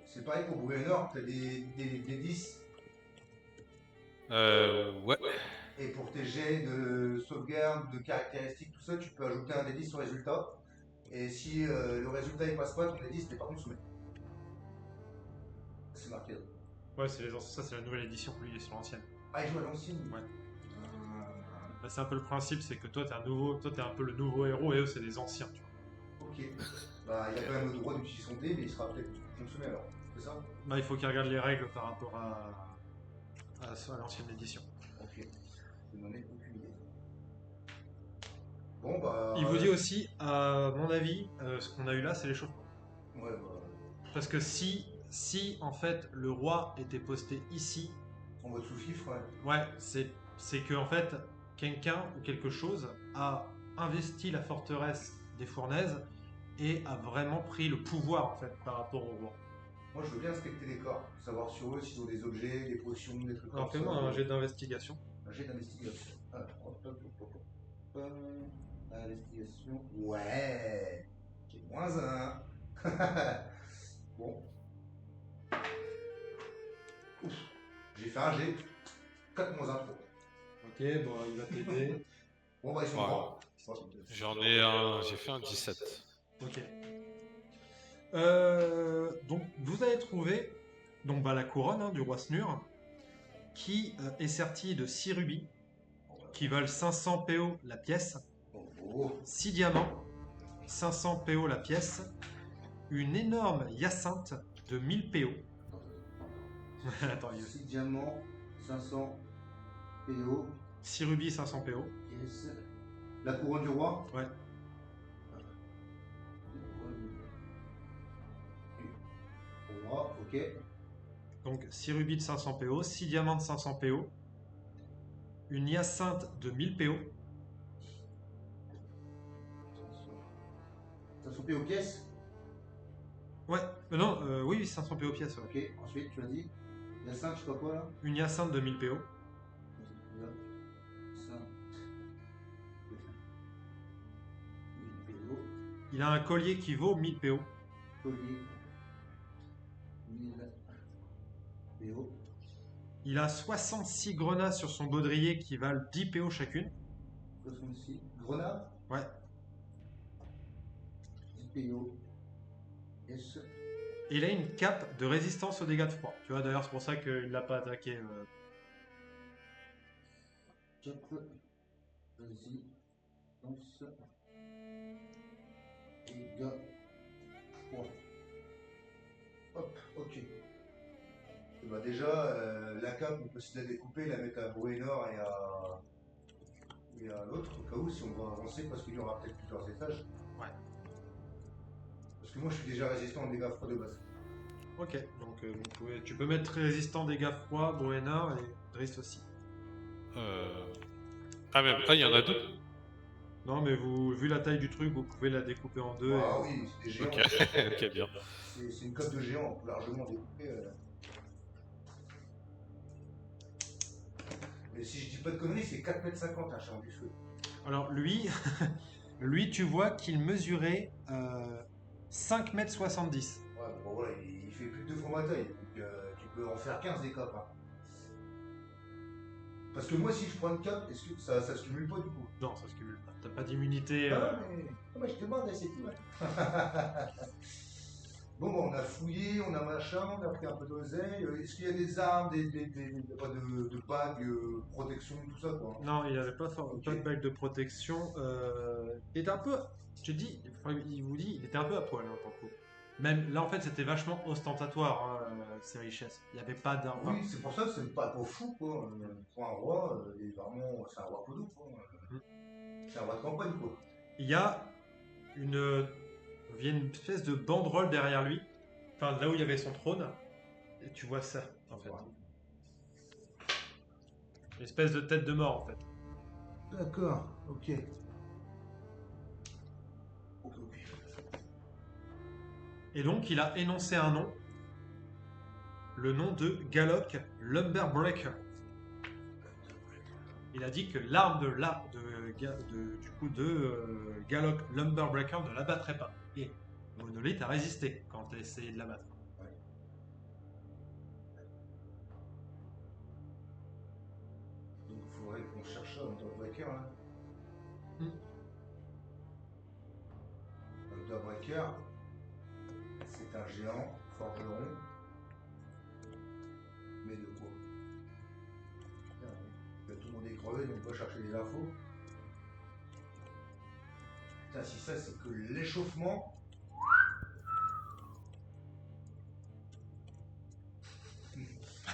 C'est pareil pour Bruenor, t'as des 10. Ouais. Et pour tes jets de sauvegarde, de caractéristiques, tout ça, tu peux ajouter un des 10 au résultat. Et si le résultat il passe pas, ton des 10 t'es par contre soumis. C'est marqué là. Ouais, ça c'est la nouvelle édition, lui il est sur l'ancienne. Ah, il joue à l'ancienne. Ouais. Bah, c'est un peu le principe, c'est que toi t'es un peu le nouveau héros et eux c'est des anciens, tu vois. Ok. Bah, il a quand même le droit d'utiliser son dé, mais il sera peut-être fonctionné alors. C'est ça? Bah, il faut qu'il regarde les règles par rapport à l'ancienne édition. Ok. Je n'en ai aucune idée. Bon, bah. Il vous dit aussi, à mon avis, ce qu'on a eu là, c'est l'échauffement. Ouais, bah. Parce que si en fait le roi était posté ici, En mode sous-fifre, ouais. ouais, c'est que en fait quelqu'un ou quelque chose a investi la forteresse des Fournaises et a vraiment pris le pouvoir en fait par rapport au roi. Moi, je veux bien inspecter les corps, savoir sur eux s'ils ont des objets, des potions, des trucs Alors comme fais-moi ça. un jet d'investigation. Un jet d'investigation. Alors, hop. Investigation. Ouais. J'ai -1. Bon. Ouf. J'ai fait un jet. 4 -1 3. Ok, bon, il va t'aider. Bon, bah, ils sont Ouais. grands. J'ai fait un 17. Ok. Donc, vous avez trouvé donc, bah, la couronne hein, du roi Snur, qui est sertie de 6 rubis, qui valent 500 PO la pièce, Oh. 6 diamants, 500 PO la pièce, une énorme hyacinthe de 1000 PO. Attends, 6 diamants, 500 PO. 6 rubis, 500 PO. Yes. La couronne du roi. Ouais. Roi, ok. Donc 6 rubis de 500 PO, 6 diamants de 500 PO, une hyacinthe de 1000 PO. 500 PO pièce. Ouais, non, oui, 500 PO pièce. Ouais. Ok, ensuite tu as dit. Il y a 5, je sais pas quoi là. Une hyacinthe de 1000 PO. 5. 1000 PO. Il a un collier qui vaut 1000 PO. Collier. 1000 PO. Il a 66 grenades sur son baudrier qui valent 10 PO chacune. 66. Grenade. Ouais. 10 PO. Yes. Et il a une cape de résistance aux dégâts de froid. Tu vois, d'ailleurs, c'est pour ça qu'il l'a pas attaqué. Cap. Vas-y. Lance. Dégâts. Froid. Hop, ok. Et bah déjà, la cape, on peut se la découper, la mettre à Bruenor et à l'autre, au cas où, si on va avancer, parce qu'il y aura peut-être plusieurs étages. Ouais. Parce que moi, je suis déjà résistant aux dégâts froids de base. Ok, donc tu peux mettre résistant dégâts froids, Bruenor et Driss aussi. Ah, mais après, il y en a deux. Non, mais vu la taille du truc, vous pouvez la découper en deux. Ah oui, c'est des géants. Ok, ok, bien. C'est une cape de géant, on peut largement découper. Mais si je dis pas de conneries, c'est 4,50 m un champ du feu. Alors lui, lui, tu vois qu'il mesurait 5,70 m. Ouais, bon voilà, il fait plus de 2 fois ma taille, donc tu peux en faire 15 des capes. Hein. Parce que moi, si je prends une cape, est-ce que ça se cumule pas du coup? Non, ça se cumule pas. T'as pas d'immunité. Mais je te demande, c'est tout. Hein. Bon, on a fouillé, on a machin, on a pris un peu d'oseille. Est-ce qu'il y a des armes, de bagues, protection, tout ça quoi? Non, il avait pas de bague de protection. Il était un peu. Je te dis, il vous dit, il était un peu à poil hein, pour le coup. Même là, en fait, c'était vachement ostentatoire, hein, ses richesses. Il n'y avait pas d'armes. Oui, c'est pour ça que c'est pas fou quoi. Pour un roi, il est vraiment, c'est un roi podo quoi. C'est un roi de campagne quoi. Il y a une espèce de banderole derrière lui, enfin là où il y avait son trône, et tu vois ça en fait. Une espèce de tête de mort en fait. D'accord, ok. Et donc il a énoncé un nom, le nom de Galok Lumberbreaker. Il a dit que l'arme de Galok Lumberbreaker ne l'abattrait pas. Et Monolith a résisté quand il a essayé de l'abattre. Ouais. Donc il faudrait qu'on cherche ça dans Underbreaker. Hein. Underbreaker, c'est un géant forgeron. Mais de quoi? Tout le monde est crevé, donc on va chercher des infos. Putain, si ça c'est que l'échauffement.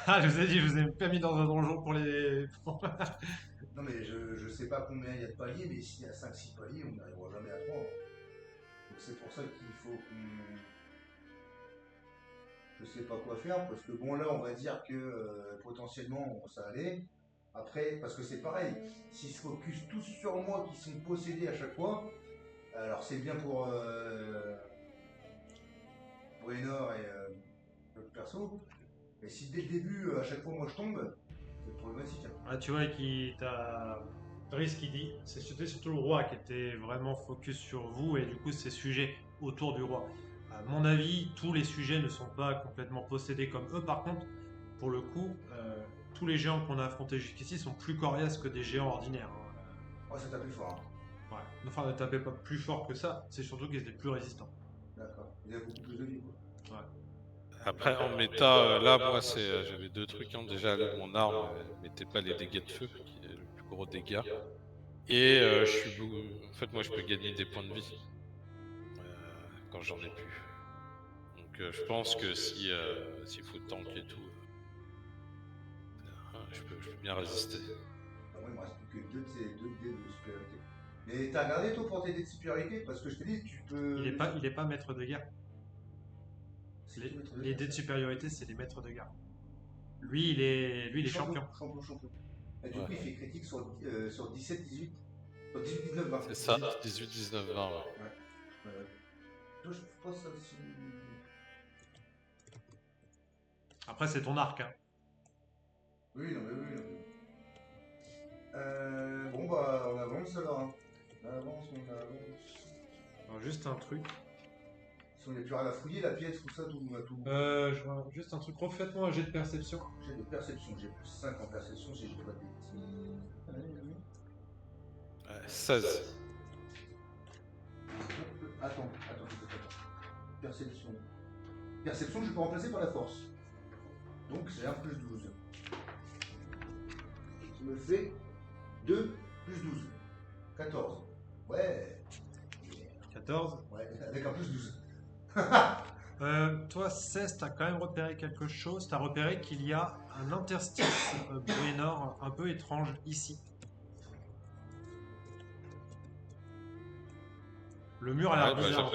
Ah, je vous ai dit, je vous ai pas mis dans un donjon pour les. Non, mais je sais pas combien il y a de paliers, mais s'il y a 5-6 paliers, on n'arrivera jamais à 3. Donc c'est pour ça qu'il faut qu'on. Je sais pas quoi faire, parce que bon, là on va dire que potentiellement ça allait. Après, parce que c'est pareil, s'ils se focus tous sur moi qui sont possédés à chaque fois, alors c'est bien pour Bruenor notre perso. Et si dès le début, à chaque fois, moi je tombe, c'est problématique. Hein. Ah, tu vois, t'as Driss qui dit, c'était surtout le roi qui était vraiment focus sur vous et du coup ces sujets autour du roi. À mon avis, tous les sujets ne sont pas complètement possédés comme eux. Par contre, pour le coup, tous les géants qu'on a affrontés jusqu'ici sont plus coriaces que des géants ordinaires. Hein. Oh, ça tapait fort. Hein. Ouais. Enfin, ne tapez pas plus fort que ça, c'est surtout qu'ils étaient plus résistants. D'accord. Il y a beaucoup plus de vie, quoi. Ouais. Après, en méta, là, moi, j'avais deux trucs. Hein. Déjà, mon arme mettait pas les dégâts de feu, qui est le plus gros dégât. Et en fait, moi, je peux gagner des points de vie quand j'en ai plus. Donc, je pense que s'il faut tank et tout, je peux bien résister. Ah, moi, il me reste plus que 2 dés de supériorité. Mais t'as regardé, toi, pour tes dés de supériorité? Parce que je t'ai dit, tu peux. Il est pas maître de guerre. C'est qui, maître de Les guerre, dés de ça supériorité, c'est les maîtres de guerre. Lui, il est champion. Champion. Et du Ouais. coup, il fait critique sur 17, 18. Sur 18, 19, 20. C'est ça, 18, 19, 20, ouais. Toi, je trouve pas ça si. Après, c'est ton arc. Hein. Oui, non, mais oui. Bon, bah, on avance alors. Hein. On avance. Alors, juste un truc. Si on n'est plus rien à fouiller, la pièce, tout ça, tout. Je vois juste un truc. Refaites-moi un jet de perception. J'ai de perception, j'ai plus 5 en perception si je dis pas de bêtises. 16. Attends. Perception. Perception, je peux remplacer par la force. Donc c'est 1 plus 12. Ce qui me fait 2 plus 12. 14. Ouais. 14. Ouais, avec un plus 12. Toi, 16, t'as quand même repéré quelque chose. T'as repéré qu'il y a un interstice Bruenor un peu étrange ici. Le mur a l'air bizarre.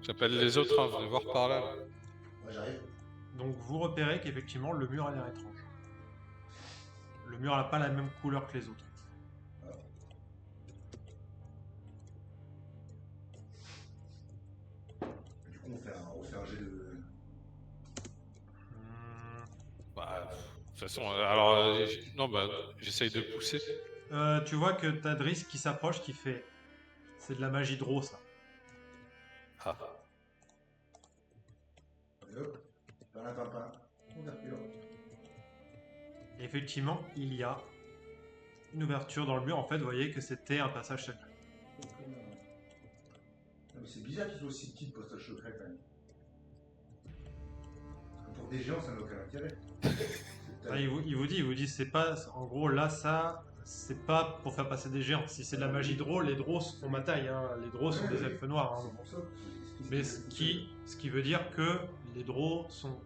J'appelle les autres, hein, venez voir par là. Ouais, j'arrive. Donc vous repérez qu'effectivement le mur a l'air étrange. Le mur n'a pas la même couleur que les autres. Du coup, on fait un jet de. Bah, de toute façon, alors, non, bah, j'essaye de pousser. Tu vois que t'as Driss qui s'approche, qui fait... C'est de la magie Draw, ça. Ah. Et hop, pimpin. Ouverture. Et effectivement, il y a une ouverture dans le mur. En fait, vous voyez que c'était un passage secret. Non, mais c'est bizarre qu'ils soient aussi petits de passage secret quand même. Parce que pour des géants, ça n'a aucun intérêt. Ah, il vous dit, c'est pas... En gros, là, ça... C'est pas pour faire passer des géants. Si c'est de la magie Draw, les Draws font ma taille. Hein. Les Draws sont des elfes noirs. Hein. C'est pour ça. Mais ce qui veut dire que les Draws sont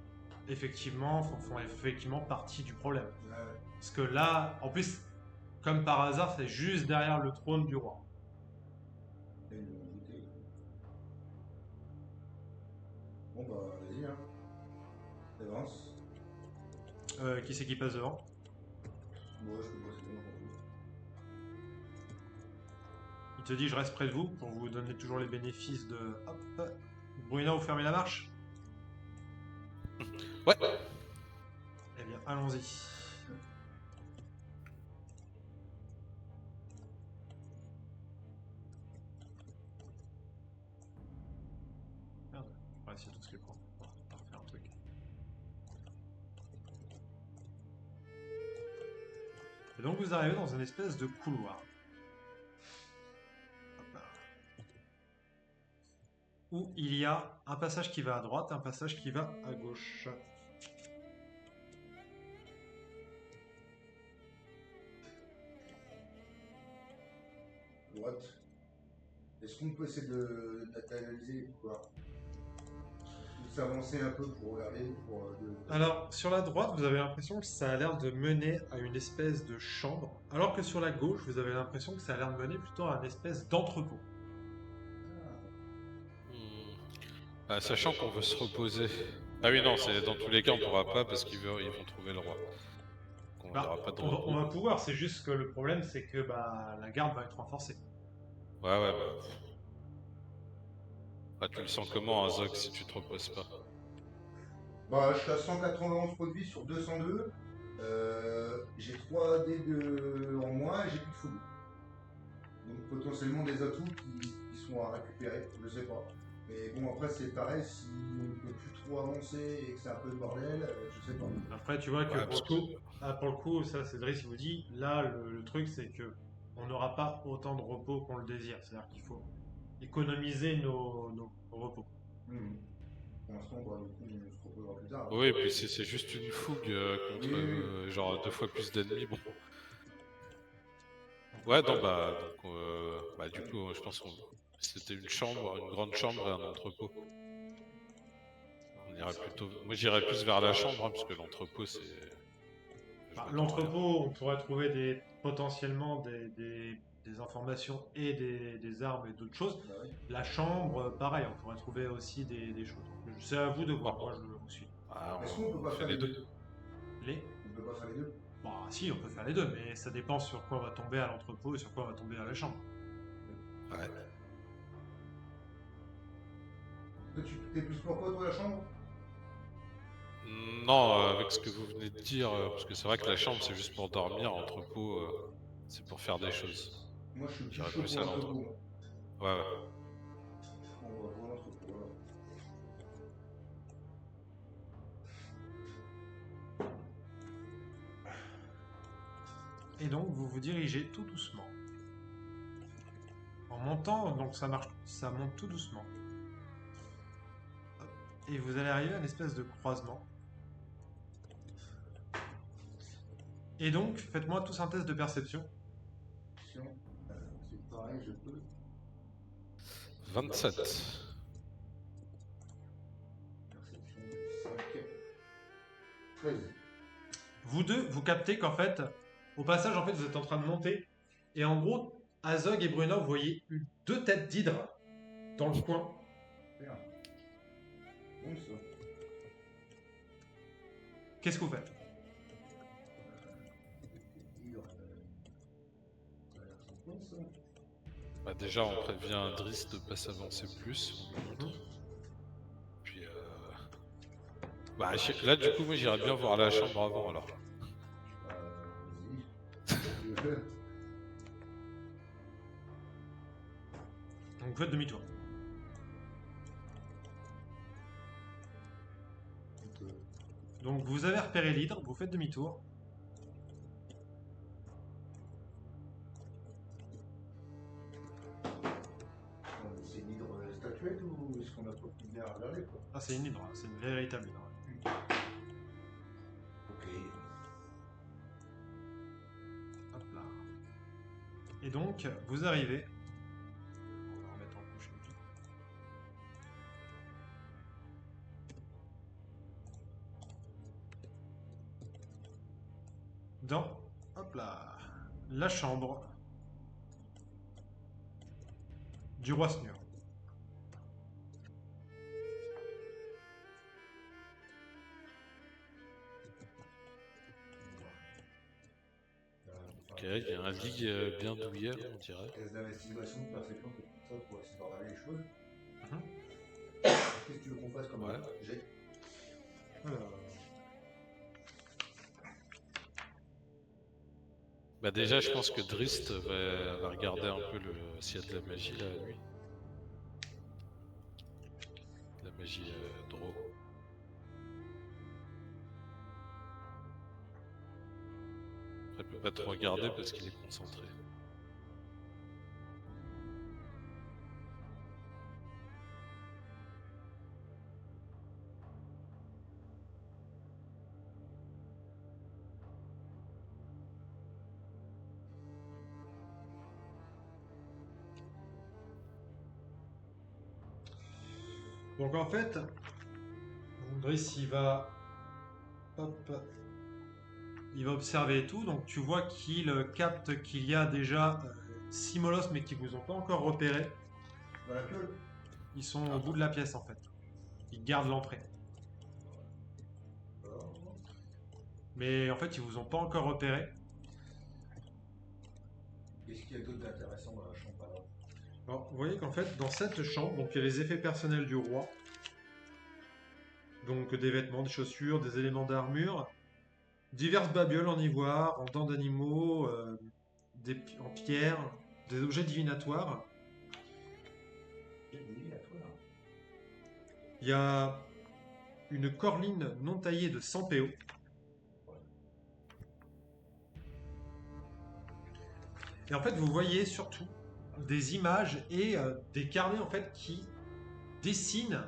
effectivement, font effectivement partie du problème. Ouais. Parce que là, en plus, comme par hasard, c'est juste derrière le trône du roi. Et ils l'ont ajouté. Bon bah vas-y hein. Avance. Qui c'est qui passe devant? Moi je peux passer devant. Il te dit je reste près de vous pour vous donner toujours les bénéfices de... Hop. Bruna, vous fermez la marche? Ouais. Eh bien, allons-y. Merde, je vais essayer tous les points. On va refaire un truc. Et donc vous arrivez dans une espèce de couloir. Où il y a un passage qui va à droite, un passage qui va à gauche. Droite. Est-ce qu'on peut essayer d'analyser quoi? De s'avancer un peu pour regarder Alors, sur la droite, vous avez l'impression que ça a l'air de mener à une espèce de chambre, alors que sur la gauche, vous avez l'impression que ça a l'air de mener plutôt à une espèce d'entrepôt. Bah, sachant qu'on veut se reposer. Ah oui, non, c'est dans tous les cas, on pourra pas parce qu'ils vont trouver le roi. Donc, Bah, aura pas de on va pouvoir, c'est juste que le problème, c'est que la garde va être renforcée. Ouais, bah. Ah, tu le sens comment, Azog, si tu te reposes pas? Bah, je suis à 191 points de vie sur 202. J'ai 3 dés en moins et j'ai plus de fougue. Donc potentiellement des atouts qui sont à récupérer, je sais pas. Mais bon, après, c'est pareil, si on ne peut plus trop avancer et que c'est un peu le bordel, je sais pas. Après, tu vois que Ouais, pour parce le que coup, pour le coup, ça, c'est Driss qui vous dit, là, le truc, c'est que on n'aura pas autant de repos qu'on le désire. C'est-à-dire qu'il faut économiser nos repos. Mhm. Pour l'instant, bah, du coup, on se reposera plus tard. oui, et puis c'est juste une fougue Oui, contre oui, oui. genre 2 fois plus d'ennemis. Bon. Ouais, non, bah, donc, bah, du coup, je pense que c'était une chambre, une grande chambre et un entrepôt. On irait plutôt. Moi, j'irais plus vers la chambre, hein, parce que l'entrepôt, c'est. Je m'attends à rien. L'entrepôt, on pourrait trouver potentiellement des informations et des armes et d'autres choses. Bah oui. La chambre, pareil, on pourrait trouver aussi des choses. C'est à vous de voir, moi je vous suis. Ah, Est-ce qu'on peut on pas fait faire les les deux. deux? Les On peut pas faire les deux? Bon, si, on peut faire les deux, mais ça dépend sur quoi on va tomber à l'entrepôt et sur quoi on va tomber à la chambre. Ouais. Toi, t'es plus pour quoi, toi, la chambre? Non, avec ce que vous venez de dire, parce que c'est vrai que la chambre, c'est juste pour dormir, l'entrepôt, c'est pour faire des choses. Moi, je suis plus J'irais chaud plus pour à l'entrepôt, l'entrepôt. moi. Ouais, ouais. On va voir l'entrepôt, voilà. Et donc, vous vous dirigez tout doucement. En montant, donc ça marche, ça monte tout doucement. Hop. Et vous allez arriver à une espèce de croisement. Et donc, faites-moi tous un test de perception. Attention, c'est pareil, je peux. 27. Perception 5. 13. Vous deux, vous captez qu'en fait, au passage, en fait, vous êtes en train de monter. Et en gros, Azog et Bruno, vous voyez deux têtes d'hydre dans le coin. Merde. Bon, ça. Qu'est-ce que vous faites? Dur, ça a l'air sympa, ça. Bah, déjà, on prévient Driss de pas s'avancer plus. On lui Mhm. montre. Puis, bah, là, du coup, moi, j'irais bien voir la chambre avant, alors. Vas-y. Donc, vous faites demi-tour. Donc, vous avez repéré l'hydre, vous faites demi-tour. C'est une hydre statuette ou est-ce qu'on a pas pu bien regarder, quoi? Ah, c'est une hydre, hein, c'est une véritable hydre. Ok. Hop là. Et donc, vous arrivez. On va remettre en couche une petite. Dans, hop là, la chambre du roi Snur. Ok, il y a un lit bien douillet, on dirait. Test d'investigation, de perception, tout ça pour essayer de regarder les choses. Mhm. Qu'est-ce que tu veux qu'on fasse comme Ouais. jet? Alors, Bah, déjà, je pense que Drist va regarder un peu s'il y a de la magie là, lui. De la magie draw. Elle peut pas trop regarder parce qu'il est concentré. donc en fait, Driss, hop, il va observer et tout. Donc tu vois qu'il capte qu'il y a déjà 6 molosses, mais qui vous ont pas encore repéré. Dans la piole? Ils sont au bout de la pièce en fait. Ils gardent l'entrée. Alors, Mais en fait, ils vous ont pas encore repéré. qu'est-ce qu'il y a d'autre d'intéressant dans la chambre alors? Alors, vous voyez qu'en fait, dans cette chambre, donc il y a les effets personnels du roi. Donc des vêtements, des chaussures, des éléments d'armure, diverses babioles en ivoire, en dents d'animaux, en pierre, des objets divinatoires. Oui, à toi. Il y a une corline non taillée de 100 PO. Et en fait, vous voyez surtout des images et des carnets en fait qui dessinent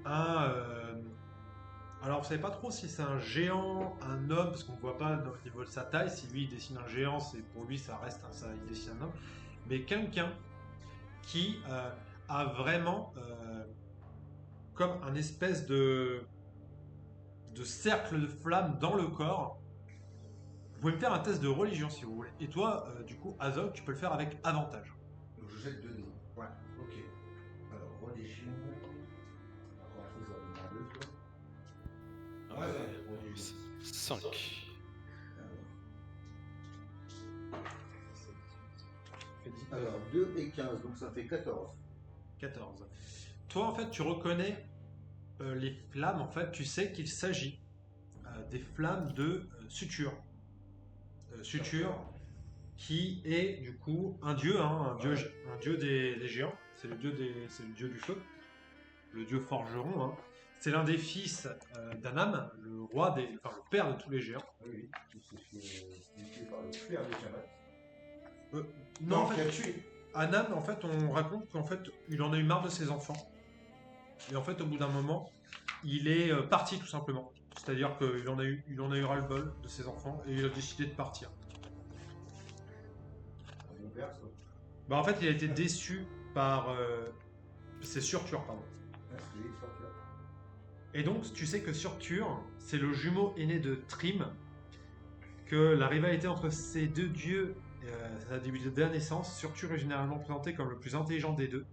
un. Alors, vous savez pas trop si c'est un géant, un homme, parce qu'on ne voit pas au niveau de sa taille. Si lui il dessine un géant, c'est pour lui ça reste ça, il dessine un homme. Mais quelqu'un qui a vraiment comme un espèce de cercle de flamme dans le corps. Vous pouvez me faire un test de religion si vous voulez. Et toi, du coup, Azog, tu peux le faire avec avantage. Donc je jette 2 dés. Ouais. Ok. Alors, religion. Encore un truc, ça va devenir 2, toi. Ouais, religion. 5. Alors, 2 et 15, donc ça fait 14. 14. Toi, en fait, tu reconnais les flammes. En fait, tu sais qu'il s'agit des flammes de Sutur. Sutur, qui est du coup un dieu, hein, un dieu des géants. C'est le dieu du feu, le dieu forgeron. Hein. C'est l'un des fils d'Anam, le roi le père de tous les géants. Oui, oui. Il s'est fait tuer par le frère de Tiamat. Non, en qui fait, a tué. Anam, en fait, on raconte qu'en fait, il en a eu marre de ses enfants. Et en fait, au bout d'un moment, il est parti tout simplement. C'est-à-dire qu'il en a eu ras-le-bol de ses enfants et il a décidé de partir. Un bon père, ça. Bah, en fait, il a été déçu par. C'est Surtur, pardon. Ah, c'est les sortir. Et donc, tu sais que Surtur, c'est le jumeau aîné de Trim, que la rivalité entre ces deux dieux a débuté dès la naissance. Surtur est généralement présenté comme le plus intelligent des deux,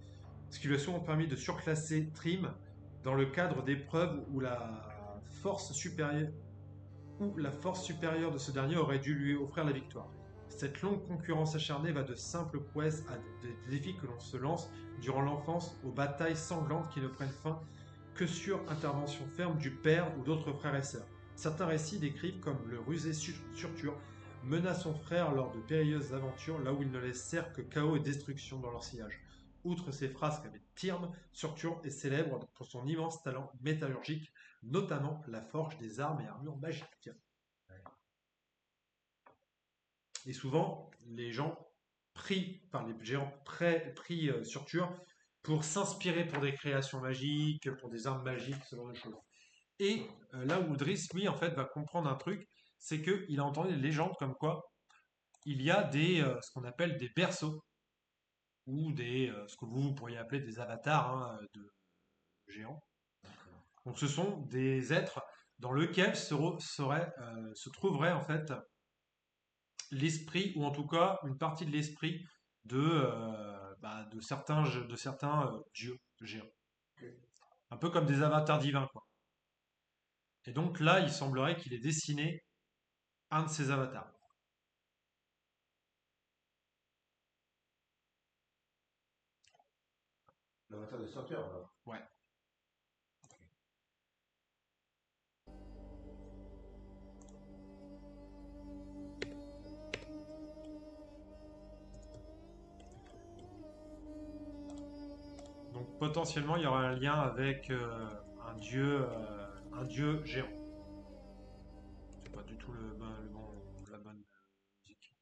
ce qui lui a souvent permis de surclasser Trim dans le cadre d'épreuves où la force supérieure de ce dernier aurait dû lui offrir la victoire. Cette longue concurrence acharnée va de simples prouesses à des défis que l'on se lance durant l'enfance, aux batailles sanglantes qui ne prennent fin que sur intervention ferme du père ou d'autres frères et sœurs. Certains récits décrivent comme le rusé Surtur mena son frère lors de périlleuses aventures là où il ne laissèrent que chaos et destruction dans leur sillage. Outre ses frasques avec Tyrm, Surtur est célèbre pour son immense talent métallurgique, notamment la forge des armes et armures magiques. Et souvent, les gens prient, enfin les géants prient Surtur pour s'inspirer pour des créations magiques, pour des armes magiques, ce genre de choses. Et là où Driss, lui, en fait, va comprendre un truc, c'est qu'il a entendu des légendes comme quoi il y a ce qu'on appelle des berceaux, ou ce que vous pourriez appeler des avatars hein, de géants. Donc ce sont des êtres dans lesquels se trouverait en fait l'esprit, ou en tout cas une partie de l'esprit de certains dieux géants. Un peu comme des avatars divins, quoi. Et donc là, il semblerait qu'il ait dessiné un de ces avatars. L'avatar de sortir, alors. Ouais. Donc potentiellement, il y aura un lien avec un dieu géant. C'est pas du tout la bonne musique.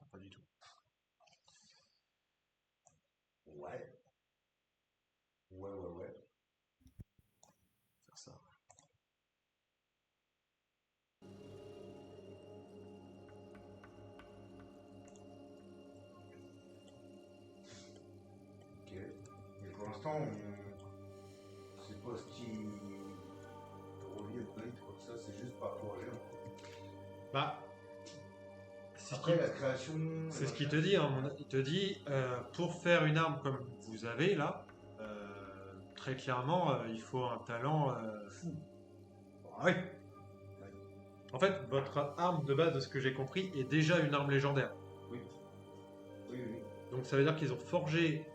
C'est pas du tout. Ouais. Ouais. Faire ça. Ok. Mais pour l'instant, on sait pas ce qui revient de Night, quoi. Ça, c'est juste par rapport à géant. Bah, c'est Après, la création. c'est ce qu'il te dit. Hein, il te dit, pour faire une arme comme vous avez là, très clairement, il faut un talent fou. Ah oui. En fait, votre arme de base, de ce que j'ai compris, est déjà une arme légendaire. Oui. Donc ça veut dire qu'ils ont forgé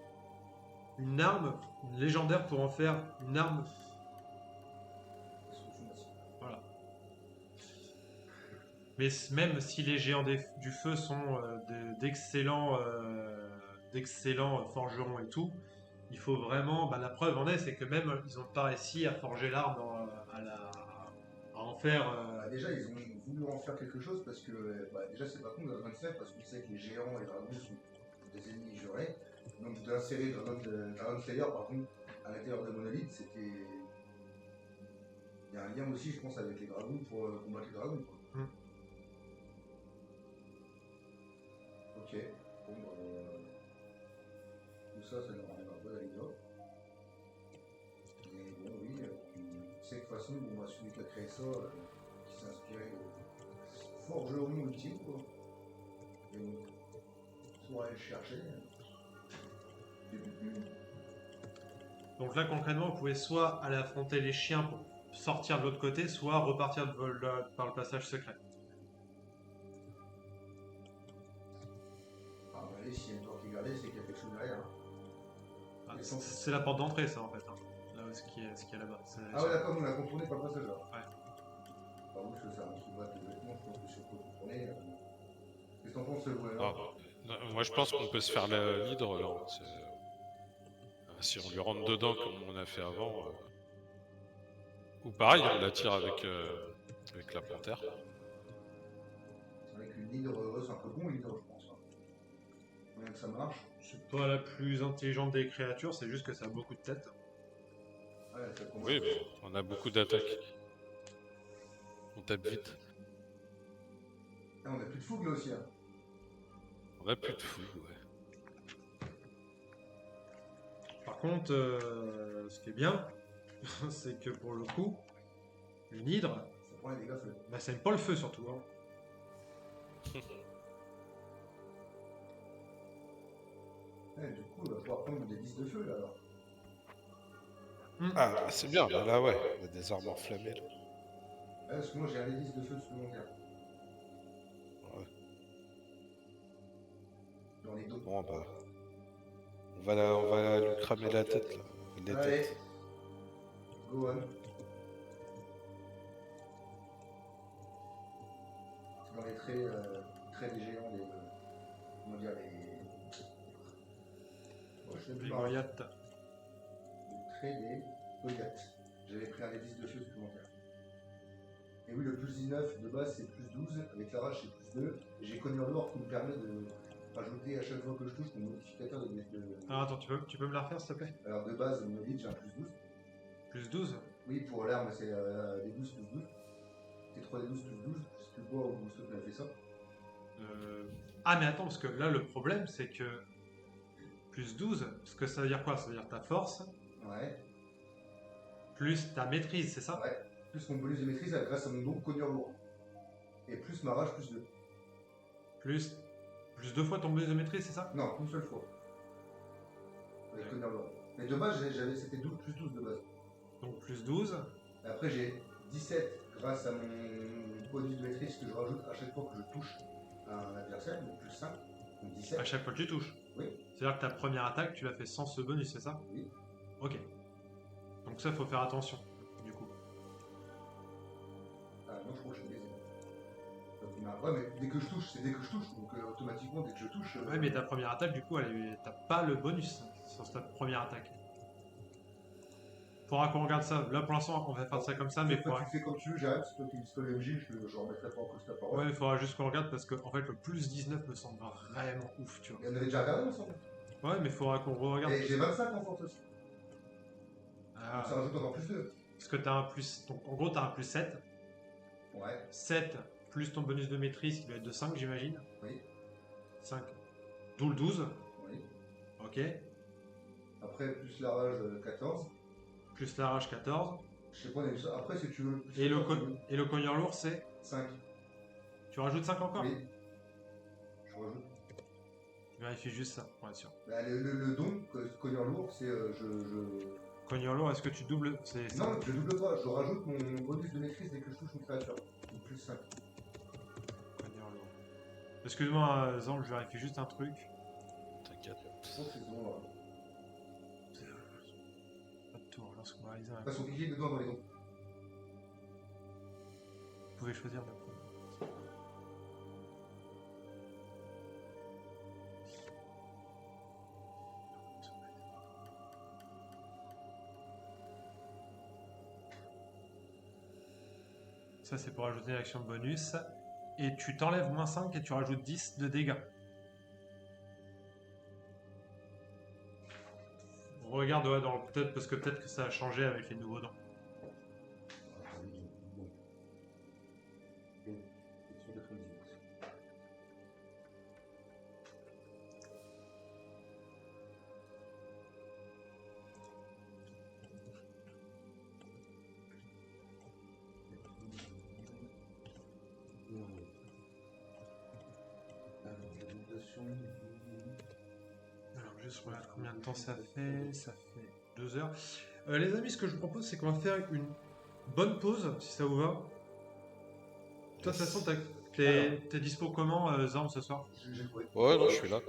une arme légendaire pour en faire une arme Mais même si les géants du feu sont d'excellents forgerons et tout, il faut vraiment. Bah, la preuve en est, c'est que même ils n'ont pas réussi à forger l'arme à en faire. Déjà, ils ont voulu en faire quelque chose parce que, déjà, c'est pas con dans 27 parce qu'on sait que les géants et les dragons sont des ennemis jurés. Donc, d'insérer Dragon Slayer, par contre, à l'intérieur de Monolith, c'était. Il y a un lien aussi, je pense, avec les dragons pour combattre les dragons. Quoi. Hmm. Ok. Bon, tout ça, ça nous ramène un peu à l'ISO. Mais bon, oui, tu sais que de toute façon, bon, celui qui a créé ça, qui s'est inspiré de forgeron ultime, quoi. Et donc, faut aller le chercher. Donc là, concrètement, vous pouvez soit aller affronter les chiens pour sortir de l'autre côté, soit repartir par le passage secret. Ah, bah, allez, s'il y a une porte qui est gardée, c'est qu'il y a quelque chose derrière. Hein. Ah, Et sans- c'est la porte d'entrée, ça, en fait. Hein. Là, ce qui est là-bas. Ah ouais, d'accord, nous on a contourné par le passage là. Ouais. Par où je fais ça, un petit boîte de vêtements, je pense que si on peut contourner. Qu'est-ce que t'en penses, le Ah, moi, je pense qu'on peut se faire l'hydre, là. Si on lui rentre dedans comme on a fait avant. Ou pareil, on l'attire avec la panthère. Avec une hydre, c'est un peu bon l'hydre, je pense. Hein. Bien que ça marche. C'est pas la plus intelligente des créatures, c'est juste que ça a beaucoup de tête. Ouais, ça commence. Oui, mais on a beaucoup d'attaques. On tape vite. Ah, on a plus de fougue là aussi. Hein. On a plus de fouilles, ouais. Par contre, ce qui est bien, c'est que pour le coup, une hydre, Ça prend les dégâts feu. bah, ça aime pas le feu surtout. Hein. Ouais, du coup, on va pouvoir prendre des 10 de feu là alors. Ah, bah, c'est bien, bah, là, ouais. Il y a des armes enflammées, là. Ouais, parce que moi j'ai un hélice de feu supplémentaire. Ouais. Dans les dos. Bon, bah. On va lui cramer la tête, là. Les Allez. têtes. Go on. C'est dans les traits des géants, comment dire, je sais Les plus parler. Goliaths. Les traits des Goliaths. J'avais pris un hélice de feu supplémentaire. Et oui, le plus 19 de base c'est plus 12, avec la rage c'est plus 2. Et j'ai connu un lore qui me permet de rajouter à chaque fois que je touche mon modificateur de. Ah, attends, tu peux me la refaire s'il te plaît? Alors de base, mon élite j'ai un plus 12. Plus 12? Oui, pour l'arme c'est des 12 plus 12. C'est 3 des 12 plus 12. Je sais plus quoi ou ce qui a fait ça. Ah, mais attends, parce que là, le problème, c'est que plus 12, parce que ça veut dire quoi? Ça veut dire ta force, Ouais. plus ta maîtrise, c'est ça? Ouais. Plus mon bonus de maîtrise grâce à mon don cogneur lourd. Et plus ma rage plus 2. Plus 2 fois ton bonus de maîtrise, c'est ça? Non, une seule fois. Avec Ouais. cogneur lourd. Mais de base, c'était 12 plus 12 de base. Donc plus 12. Et après, j'ai 17 grâce à mon bonus de maîtrise que je rajoute à chaque fois que je touche un adversaire, donc plus 5. Donc 17. À chaque fois que tu touches. Oui. C'est-à-dire que ta première attaque, tu l'as fait sans ce bonus, c'est ça? Oui. Ok. Donc ça, faut faire attention, du coup. Ah, non, je crois que je fais des ouais, mais dès que je touche, c'est dès que je touche. Donc automatiquement, dès que je touche. Ouais, mais ta première attaque, du coup, t'as pas le bonus sur ta première attaque. Faudra qu'on regarde ça. Là, pour l'instant, on va faire ça comme ça, mais Toi, tu fais comme tu veux, j'arrête, c'est toi qui dis le MJ, je remettrai pas en cause ta parole. Ouais, il faudra juste qu'on regarde parce que, en fait, le plus 19 me semble vraiment ouf, tu vois. Et on avait déjà regardé ensemble. Ouais, mais il faudra qu'on re-regarde. Et j'ai 25 en force aussi. Ah, Donc ça rajoute encore plus 2. parce que t'as un plus. Donc, en gros, t'as un plus 7. Ouais. 7 plus ton bonus de maîtrise qui doit être de 5, j'imagine. Oui. 5. D'où le 12. Oui. Ok. Après, plus la rage 14. Plus la rage 14. Je sais pas, on a vu ça. Après, si tu veux. Et le cogneur lourd, c'est. 5. Tu rajoutes 5 encore? Oui. Je rajoute. Je vérifie juste ça, pour être sûr. Bah, le don, cogneur lourd, c'est Cogneur lourd, est-ce que tu doubles? C'est ça. Non, je double pas, je rajoute mon bonus de maîtrise dès que je touche une créature. Donc plus 5. Cogneur lourd. Excuse-moi, Zan, je vérifie juste un truc. T'inquiète. Je pense que c'est bon là. Pas de tour, lorsqu'on va réaliser un. Pas son cliquer dedans dans les dons. Vous pouvez choisir. Ça, c'est pour ajouter une action bonus. Et tu t'enlèves moins 5 et tu rajoutes 10 de dégâts. Regarde, ouais, peut-être parce que peut-être que ça a changé avec les nouveaux dents. Alors, juste regarde combien de temps ça fait. Ça fait 2 heures. Les amis, ce que je vous propose, c'est qu'on va faire une bonne pause, si ça vous va. Toi, de toute façon, t'es dispo comment, Zorn, ce soir? J'ai joué. Ouais, non, je suis là.